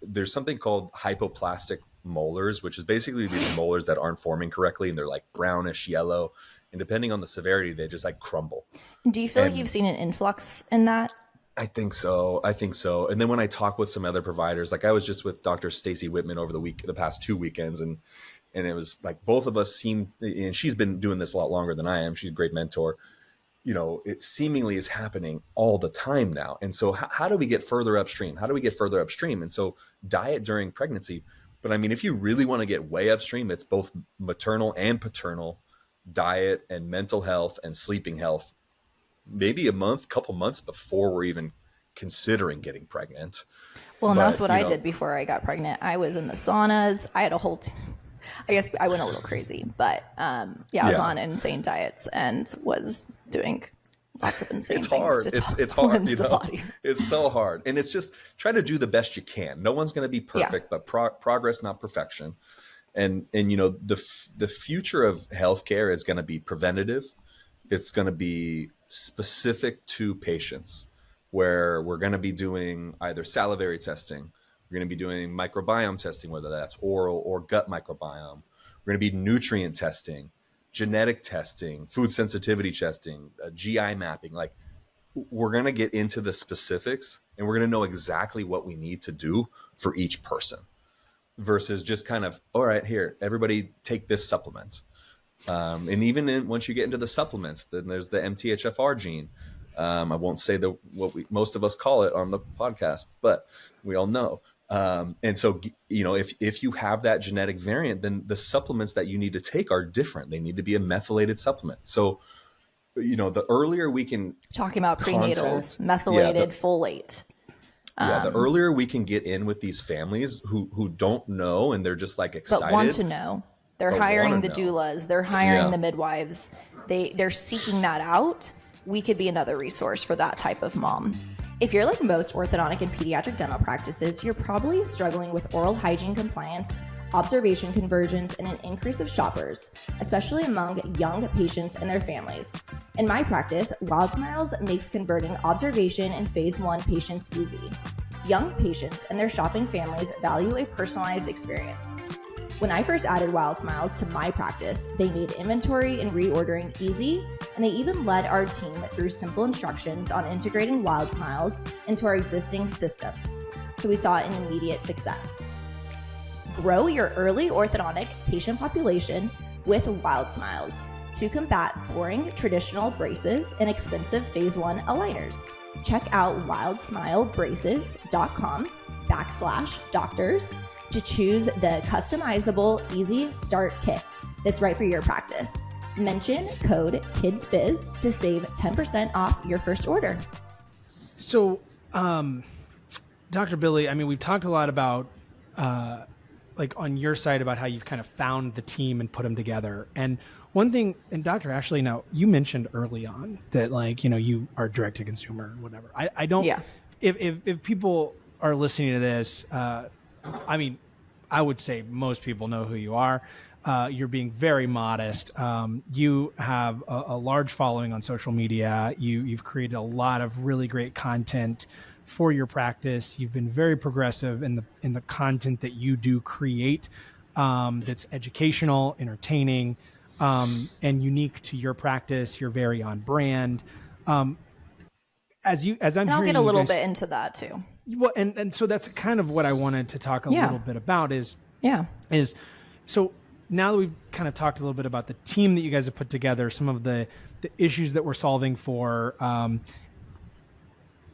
there's something called hypoplastic molars, which is basically these molars that aren't forming correctly and they're like brownish yellow. And depending on the severity, they just like crumble. Do you feel like you've seen an influx in that? I think so. And then when I talk with some other providers, like I was just with Dr. Stacy Whitman over the past 2 weekends, and it was like both of us seem, and she's been doing this a lot longer than I am. She's a great mentor. It seemingly is happening all the time now. And so how do we get further upstream? And so diet during pregnancy. But I mean, if you really want to get way upstream, it's both maternal and paternal diet and mental health and sleeping health, maybe couple months before we're even considering getting pregnant. Well, and that's what I did before I got pregnant. I was in the saunas. I had a whole I guess I went a little crazy, but I was on insane diets and was doing lots of insane things. It's hard. It's so hard. And it's just try to do the best you can. No one's going to be perfect, but progress, not perfection. And the future of healthcare is going to be preventative. It's going to be specific to patients, where we're going to be doing either salivary testing. We're going to be doing microbiome testing, whether that's oral or gut microbiome. We're going to be nutrient testing, genetic testing, food sensitivity testing, GI mapping. Like we're going to get into the specifics and we're going to know exactly what we need to do for each person versus just kind of, all right, here, everybody take this supplement. And even once you get into the supplements, then there's the MTHFR gene. I won't say what most of us call it on the podcast, but we all know. And so, if you have that genetic variant, then the supplements that you need to take are different. They need to be a methylated supplement. So, the earlier we can talking about prenatals, methylated folate. The earlier we can get in with these families who don't know and they're just like excited, but want to know. They're hiring the doulas. They're hiring the midwives. they're seeking that out, we could be another resource for that type of mom. If you're like most orthodontic and pediatric dental practices, you're probably struggling with oral hygiene compliance, observation conversions, and an increase of shoppers, especially among young patients and their families. In my practice, Wild Smiles makes converting observation and phase 1 patients easy. Young patients and their shopping families value a personalized experience. When I first added Wild Smiles to my practice, they made inventory and reordering easy, and they even led our team through simple instructions on integrating Wild Smiles into our existing systems. So we saw an immediate success. Grow your early orthodontic patient population with Wild Smiles to combat boring traditional braces and expensive phase 1 aligners. Check out wildsmilebraces.com/doctors to choose the customizable Easy Start Kit that's right for your practice. Mention code KidsBiz to save 10% off your first order. So, Dr. Billy, I mean, we've talked a lot about, like on your side about how you've kind of found the team and put them together. And one thing, and Dr. Ashley, now you mentioned early on that like, you know, you are direct to consumer, whatever. I don't, if people are listening to this, I mean, I would say most people know who you are. You're being very modest. You have a large following on social media. You've created a lot of really great content for your practice. You've been very progressive in the content that you do create. That's educational, entertaining, and unique to your practice. You're very on brand. As I'm and I'll hearing get a little you guys, bit into that too. well, and so that's kind of what I wanted to talk a little bit about is so now that we've kind of talked a little bit about the team that you guys have put together, some of the issues that we're solving for,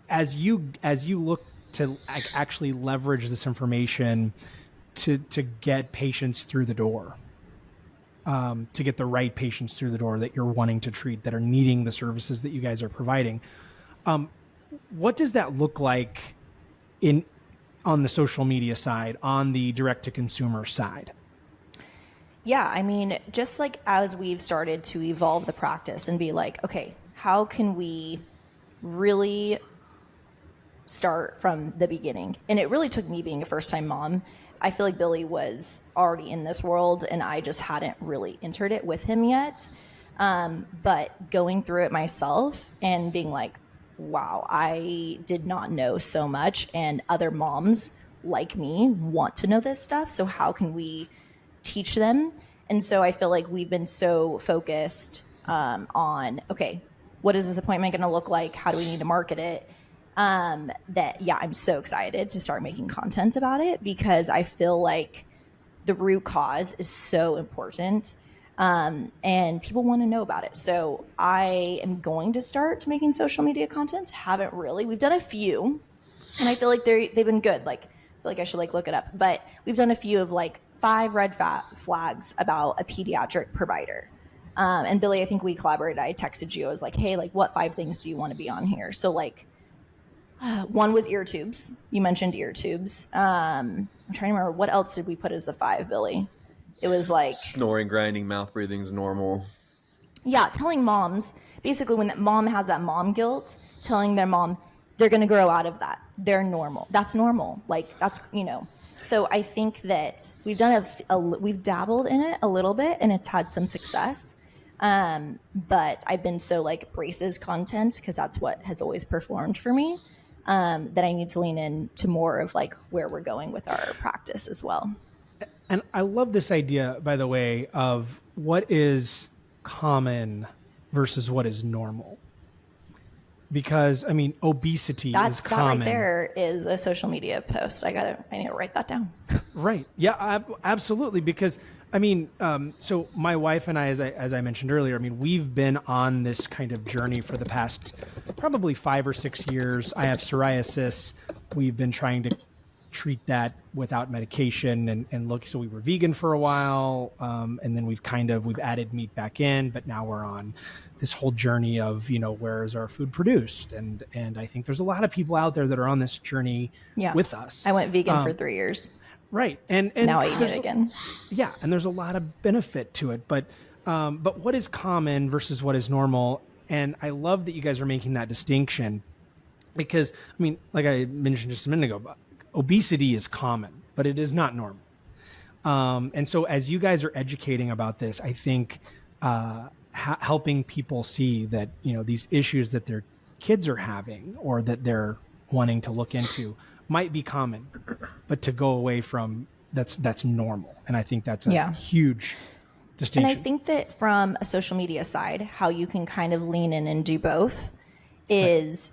as you look to actually leverage this information to get patients through the door, to get the right patients through the door that you're wanting to treat, that are needing the services that you guys are providing. What does that look like on the social media side, on the direct to consumer side? Yeah, I mean, just like as we've started to evolve the practice and be like, okay, how can we really start from the beginning? And it really took me being a first-time mom. I feel like Billy was already in this world and I just hadn't really entered it with him yet. But going through it myself and being like, wow, I did not know so much, and other moms like me want to know this stuff. So how can we teach them? And so I feel like we've been so focused on, okay, what is this appointment going to look like? How do we need to market it? That, yeah, I'm so excited to start making content about it because I feel like the root cause is so important. And people want to know about it. So I am going to start making social media content. Haven't really. We've done a few, and I feel like they've been good. Like, I feel like I should look it up. But we've done a few of like 5 red flags about a pediatric provider. And Billy, I think we collaborated. I texted you. I was like, hey, like, what 5 things do you want to be on here? So like, one was ear tubes. You mentioned ear tubes. I'm trying to remember, what else did we put as the 5, Billy? It was like snoring, grinding, mouth breathing is normal. Yeah, telling moms, basically when that mom has that mom guilt, telling their mom they're going to grow out of that. They're normal. That's normal. Like that's, you know. So I think that we've done we've dabbled in it a little bit and it's had some success. But I've been so like braces content because that's what has always performed for me. That I need to lean into more of like where we're going with our practice as well. And I love this idea, by the way, of what is common versus what is normal. Because, I mean, obesity is common. That right there is a social media post. I need to write that down. Right. Yeah, absolutely. Because, I mean, so my wife and I, as I mentioned earlier, I mean, we've been on this kind of journey for the past probably 5 or 6 years. I have psoriasis. We've been trying to treat that without medication and look, so we were vegan for a while. And then we've added meat back in, but now we're on this whole journey of, you know, where is our food produced? And I think there's a lot of people out there that are on this journey with us. I went vegan for 3 years. Right. And now I eat it again. Yeah. And there's a lot of benefit to it, but But what is common versus what is normal? And I love that you guys are making that distinction because, I mean, like I mentioned just a minute ago, obesity is common, but it is not normal. And so as you guys are educating about this, I think helping people see that, these issues that their kids are having or that they're wanting to look into might be common, but to go away from that's normal. And I think that's a huge distinction. And I think that from a social media side, how you can kind of lean in and do both is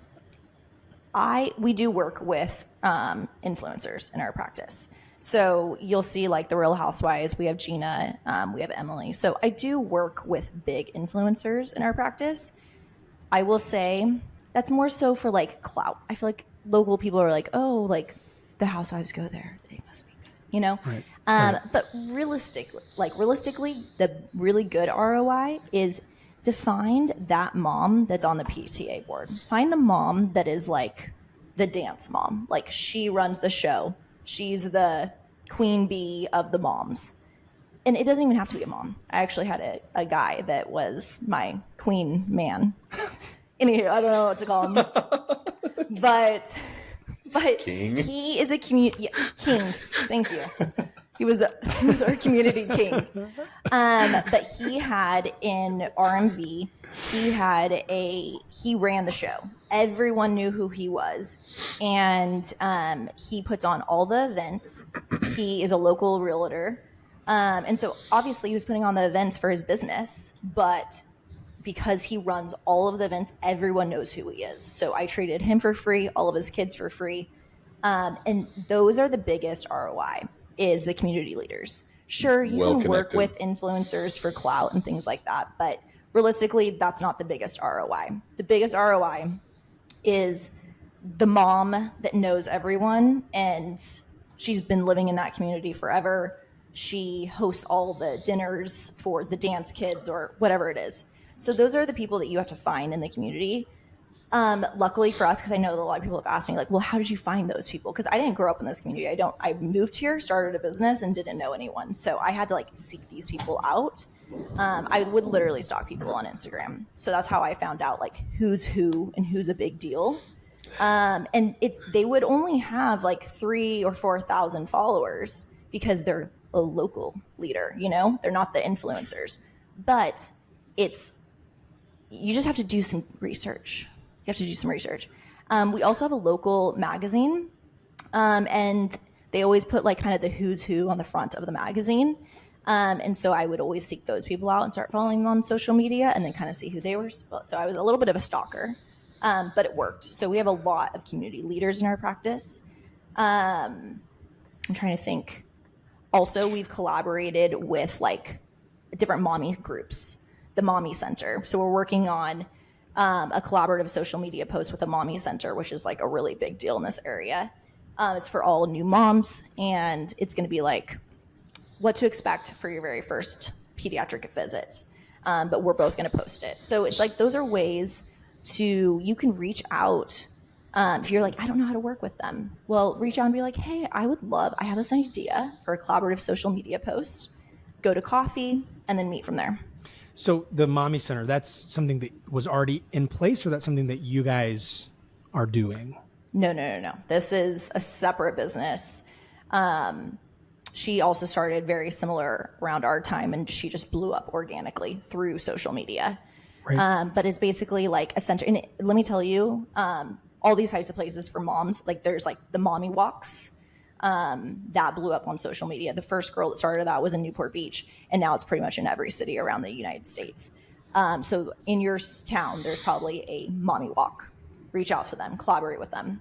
we do work with influencers in our practice. So you'll see like the Real Housewives, we have Gina, we have Emily. So I do work with big influencers in our practice. I will say that's more so for like clout. I feel like local people are like, oh, like the housewives go there. They must be good, Right. But realistically, the really good ROI is to find that mom that's on the PTA board. Find the mom that is like the dance mom. Like she runs the show. She's the queen bee of the moms. And it doesn't even have to be a mom. I actually had a guy that was my queen man. Anywho, I don't know what to call him. but King? He is a community king. Thank you. He was our community king. But he had in RMV, he ran the show. Everyone knew who he was. And he puts on all the events. He is a local realtor. And so obviously he was putting on the events for his business, but because he runs all of the events, everyone knows who he is. So I treated him for free, all of his kids for free. And those are the biggest ROI, is the community leaders. Sure, you can work with influencers for clout and things like that, but realistically, that's not the biggest ROI. The biggest ROI is the mom that knows everyone, and she's been living in that community forever. She hosts all the dinners for the dance kids or whatever it is. So those are the people that you have to find in the community. Luckily for us, because I know that a lot of people have asked me, like, well, how did you find those people? Because I didn't grow up in this community. I moved here, started a business, and didn't know anyone. So I had to like seek these people out. I would literally stalk people on Instagram. So that's how I found out like who's who and who's a big deal. And they would only have like 3,000 or 4,000 followers because they're a local leader, they're not the influencers. But you just have to do some research. We also have a local magazine, and they always put like kind of the who's who on the front of the magazine. And so I would always seek those people out and start following them on social media and then kind of see who they were. So I was a little bit of a stalker, but it worked. So we have a lot of community leaders in our practice. I'm trying to think. Also, we've collaborated with like different mommy groups, the Mommy Center. So we're working on a collaborative social media post with the Mommy Center, which is like a really big deal in this area. It's for all new moms, and it's going to be like what to expect for your very first pediatric visit. But we're both going to post it. So it's like those are ways you can reach out. If you're like, I don't know how to work with them, well, reach out and be like, hey, I have this idea for a collaborative social media post. Go to coffee and then meet from there. So the Mommy Center, that's something that was already in place, or that's something that you guys are doing? No. This is a separate business. She also started very similar around our time, and she just blew up organically through social media. Right. But it's basically like a center. And let me tell you, all these types of places for moms, like there's like the mommy walks that blew up on social media. The first girl that started that was in Newport Beach, and now it's pretty much in every city around the United States. So in your town, there's probably a mommy walk. Reach out to them, collaborate with them.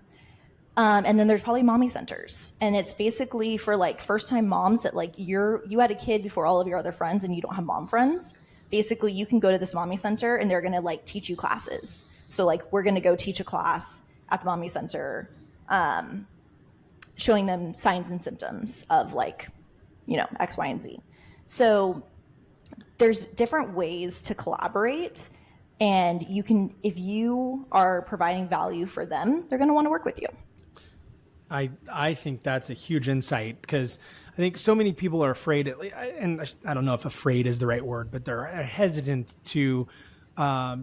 And then there's probably mommy centers, and it's basically for like first time moms that like you had a kid before all of your other friends and you don't have mom friends. Basically, you can go to this mommy center and they're going to like teach you classes. So like we're going to go teach a class at the mommy center, showing them signs and symptoms of like, X, Y, and Z. So there's different ways to collaborate, and if you are providing value for them, they're going to want to work with you. I think that's a huge insight, because I think so many people are afraid, and I don't know if afraid is the right word, but they're hesitant to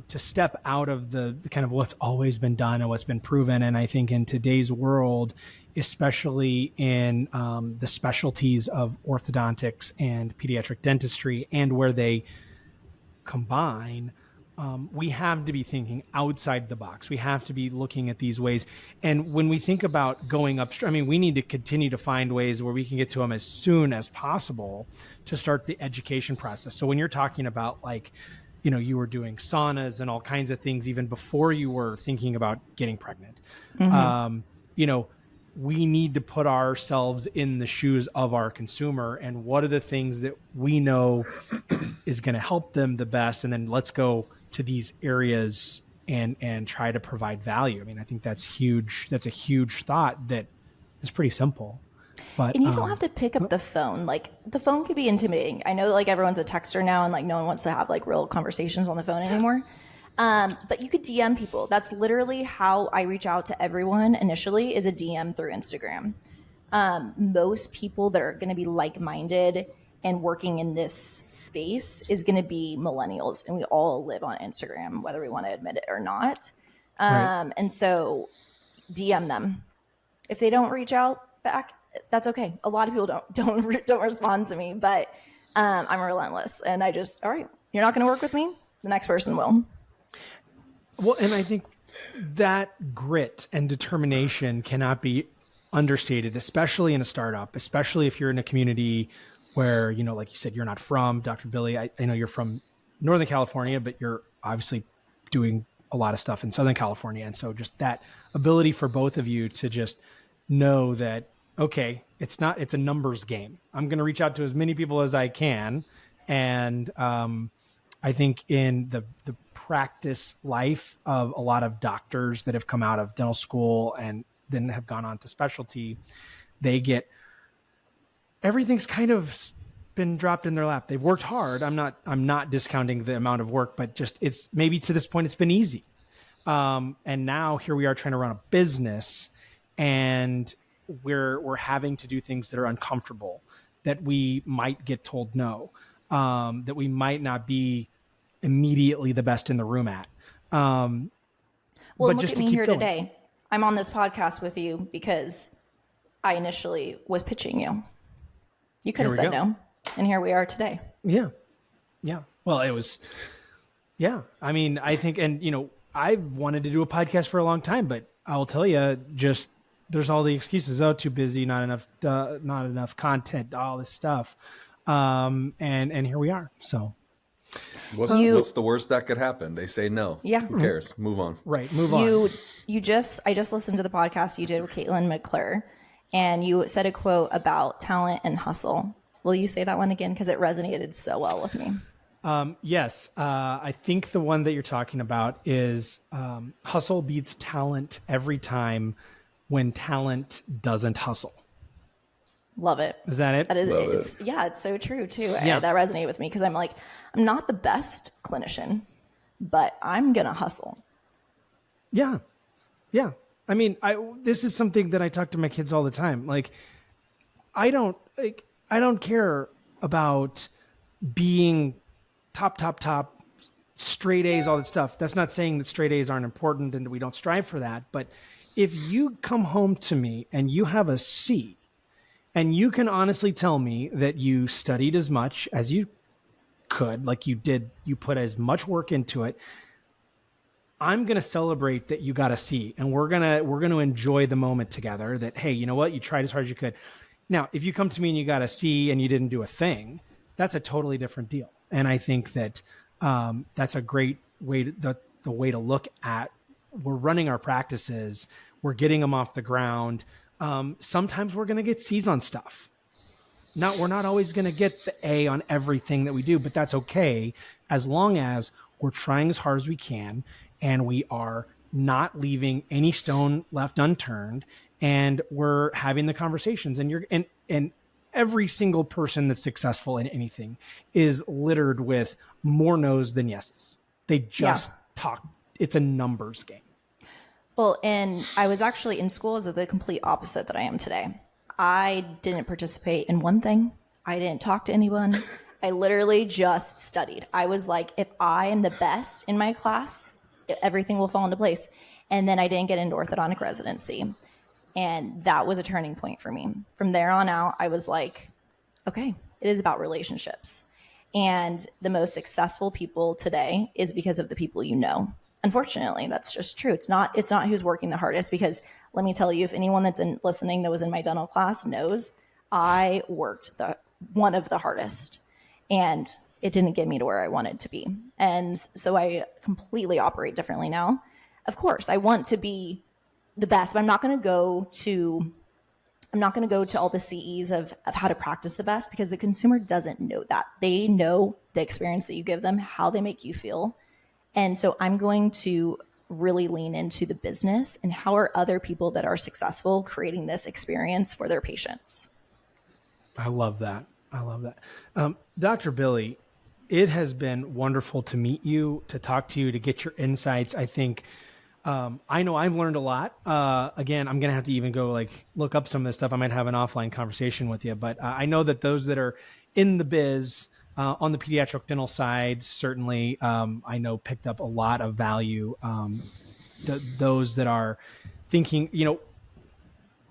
step out of the kind of what's always been done and what's been proven. And I think in today's world, especially in the specialties of orthodontics and pediatric dentistry, and where they combine, we have to be thinking outside the box. We have to be looking at these ways. And when we think about going upstream, I mean, we need to continue to find ways where we can get to them as soon as possible to start the education process. So when you're talking about, like, you know, you were doing saunas and all kinds of things even before you were thinking about getting pregnant, you know, we need to put ourselves in the shoes of our consumer, and what are the things that we know is going to help them the best, and then let's go to these areas and try to provide value. I mean, I think that's huge. That's a huge thought that is pretty simple. But, and you don't have to pick up the phone. Like, the phone can be intimidating. I know, like, everyone's a texter now, and like no one wants to have like real conversations on the phone anymore. But you could DM people. That's literally how I reach out to everyone initially, is a DM through Instagram. Most people that are going to be like-minded and working in this space is going to be millennials, and we all live on Instagram, whether we want to admit it or not. Right. And so DM them. If they don't reach out back, that's okay. A lot of people don't respond to me, but I'm relentless, and I just, all right, you're not going to work with me, the next person will. Well, and I think that grit and determination cannot be understated, especially in a startup, especially if you're in a community where, you know, like you said, you're not from. Dr. Billy, I know you're from Northern California, but you're obviously doing a lot of stuff in Southern California. And so just that ability for both of you to just know that, okay, it's a numbers game. I'm going to reach out to as many people as I can. And I think in the practice life of a lot of doctors that have come out of dental school and then have gone on to specialty, they get, everything's kind of been dropped in their lap. They've worked hard. I'm not discounting the amount of work, but just, it's maybe to this point it's been easy. And now here we are trying to run a business, and we're having to do things that are uncomfortable, that we might get told no, that we might not be immediately the best in the room at. Well, but look just at to me keep here going. today. I'm on this podcast with you because I initially was pitching you. You could have Here we said go. no, and here we are today. Yeah. Yeah. Well, it was, yeah. I mean, I think, and you know, I've wanted to do a podcast for a long time, but I'll tell you, just, there's all the excuses. Oh, too busy, not enough content, all this stuff. And here we are. So What's the worst that could happen? They say no. Yeah. Who cares? Move on. right. Move on. I just listened to the podcast you did with Caitlin McClure, and you said a quote about talent and hustle. Will you say that one again? Because it resonated so well with me. Yes. I think the one that you're talking about is hustle beats talent every time when talent doesn't hustle. Love it. Is that it? That is Love it. Yeah, it's so true too. Yeah. That resonated with me because I'm like, I'm not the best clinician, but I'm gonna hustle. Yeah. Yeah. I mean, this is something that I talk to my kids all the time. Like, I don't care about being top, straight A's, all that stuff. That's not saying that straight A's aren't important and that we don't strive for that. But if you come home to me and you have a C, and you can honestly tell me that you studied as much as you could, like you did, you put as much work into it, I'm going to celebrate that you got a C, and we're going to enjoy the moment together that, hey, you know what? You tried as hard as you could. Now, if you come to me and you got a C and you didn't do a thing, that's a totally different deal. And I think that that's a great way to, the way to look at, we're running our practices, we're getting them off the ground. Sometimes we're going to get C's on stuff. We're not always going to get the A on everything that we do, but that's okay as long as we're trying as hard as we can and we are not leaving any stone left unturned, and we're having the conversations. And every single person that's successful in anything is littered with more no's than yeses. They just talk. It's a numbers game. Well, and I was actually in school as the complete opposite that I am today. I didn't participate in one thing. I didn't talk to anyone. I literally just studied. I was like, if I am the best in my class, everything will fall into place. And then I didn't get into orthodontic residency. And that was a turning point for me. From there on out, I was like, okay, it is about relationships. And the most successful people today is because of the people you know. Unfortunately, that's just true. It's not who's working the hardest, because let me tell you, if anyone that's listening that was in my dental class knows, I worked one of the hardest, and it didn't get me to where I wanted to be. And so I completely operate differently now. Of course, I want to be the best, but I'm not going to go to all the CEs of how to practice the best, because the consumer doesn't know that. They know the experience that you give them, how they make you feel. And so I'm going to really lean into the business and how are other people that are successful creating this experience for their patients. I love that. Dr. Billy, it has been wonderful to meet you, to talk to you, to get your insights. I think, I know I've learned a lot. Again, I'm going to have to even go look up some of this stuff. I might have an offline conversation with you, but I know that those that are in the biz, on the pediatric dental side, certainly, I know picked up a lot of value. Those that are thinking,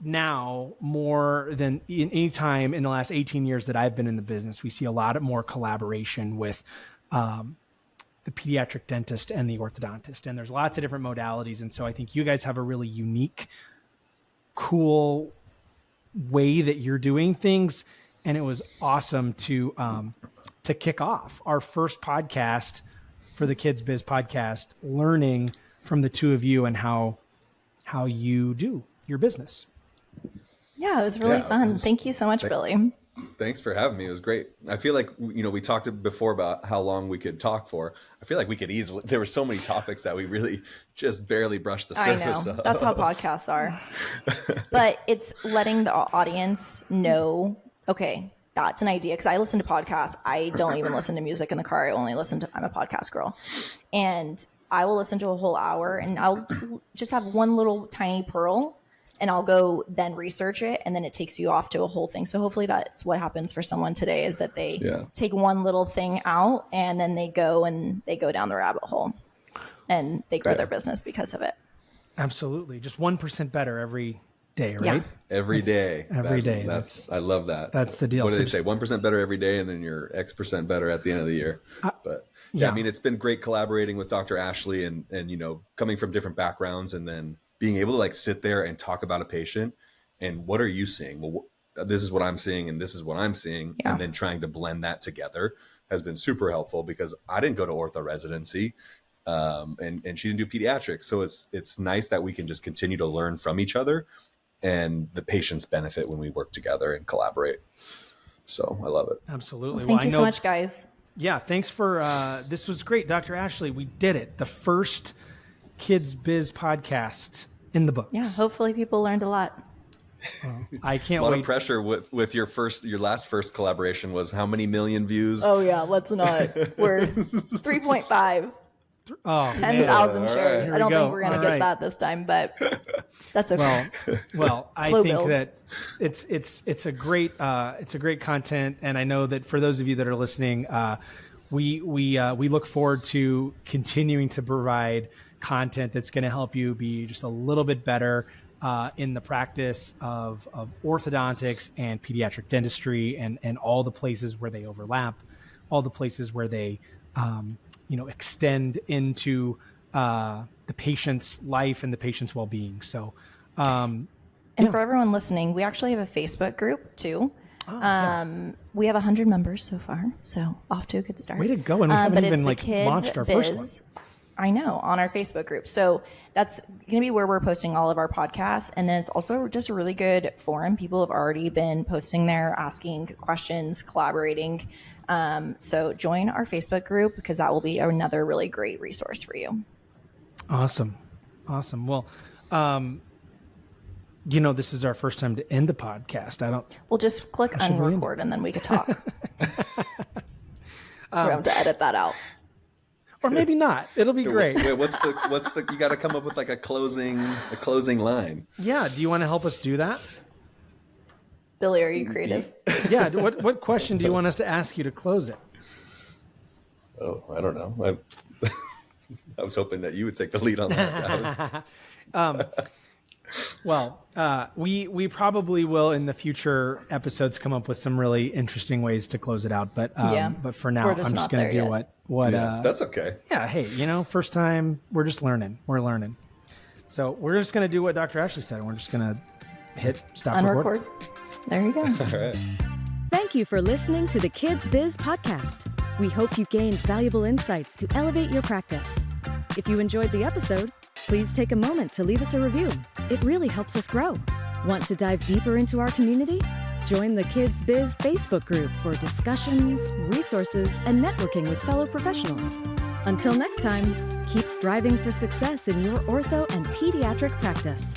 now more than in any time in the last 18 years that I've been in the business, we see a lot more collaboration with the pediatric dentist and the orthodontist. And there's lots of different modalities. And so I think you guys have a really unique, cool way that you're doing things. And it was awesome to kick off our first podcast for the Kids Biz podcast, learning from the two of you and how you do your business. Yeah, it was really fun. Thank you so much, Billy. Thanks for having me. It was great. I feel like, we talked before about how long we could talk for. I feel like we could easily, there were so many topics that we really just barely brushed the surface of. That's how podcasts are. But it's letting the audience know, okay, that's an idea. Because I listen to podcasts. I don't even listen to music in the car. I'm a podcast girl. And I will listen to a whole hour and I'll just have one little tiny pearl, and I'll go then research it, and then it takes you off to a whole thing. So hopefully that's what happens for someone today, is that they take one little thing out and then they go down the rabbit hole and they grow their business because of it. Absolutely. Just 1% better every day, right? Yeah. Every day. That's I love that. That's the deal. What do they say? 1% better every day, and then you're X% better at the end of the year. But I mean, it's been great collaborating with Dr. Ashley and coming from different backgrounds, and then being able to sit there and talk about a patient and what are you seeing? Well, this is what I'm seeing and this is what I'm seeing. Yeah. And then trying to blend that together has been super helpful, because I didn't go to ortho residency and she didn't do pediatrics. So it's nice that we can just continue to learn from each other, and the patients benefit when we work together and collaborate. So I love it. Absolutely. Well, thank you so much, guys. Yeah. Thanks for, this was great. Dr. Ashley, we did it. The first Kids Biz podcast in the books. Yeah, hopefully people learned a lot. I can't wait. A lot of pressure with your last collaboration was how many million views? Oh yeah, let's not. We're 3.5. 10,000 shares. Right. I don't think we're going to get that this time, but that's okay. Well, I think that it's a great content, and I know that for those of you that are listening, we look forward to continuing to provide content that's going to help you be just a little bit better in the practice of orthodontics and pediatric dentistry, and all the places where they overlap, all the places where they extend into the patient's life and the patient's well-being. So, and for everyone listening, we actually have a Facebook group too. We have 100 members so far, so off to a good start. Way to go! And we haven't even launched our first one. I know, on our Facebook group. So that's going to be where we're posting all of our podcasts. And then it's also just a really good forum. People have already been posting there, asking questions, collaborating. So join our Facebook group, because that will be another really great resource for you. Awesome. Well, this is our first time to end the podcast. We'll just click unrecord and then we could talk. We're going to edit that out. Or maybe not. It'll be great. Wait, what's the you got to come up with a closing line. Yeah. Do you want to help us do that? Billy, are you creative? Yeah. What question do you want us to ask you to close it? Oh, I don't know. I was hoping that you would take the lead on that. Well, we probably will in the future episodes come up with some really interesting ways to close it out. But but for now, I'm just going to do what. That's okay. Yeah. Hey, first time, we're just learning. We're learning. So we're just going to do what Dr. Ashley said. We're just going to hit stop record. There you go. All right. Thank you for listening to the Kids Biz podcast. We hope you gained valuable insights to elevate your practice. If you enjoyed the episode, please take a moment to leave us a review. It really helps us grow. Want to dive deeper into our community? Join the Kids Biz Facebook group for discussions, resources, and networking with fellow professionals. Until next time, keep striving for success in your ortho and pediatric practice.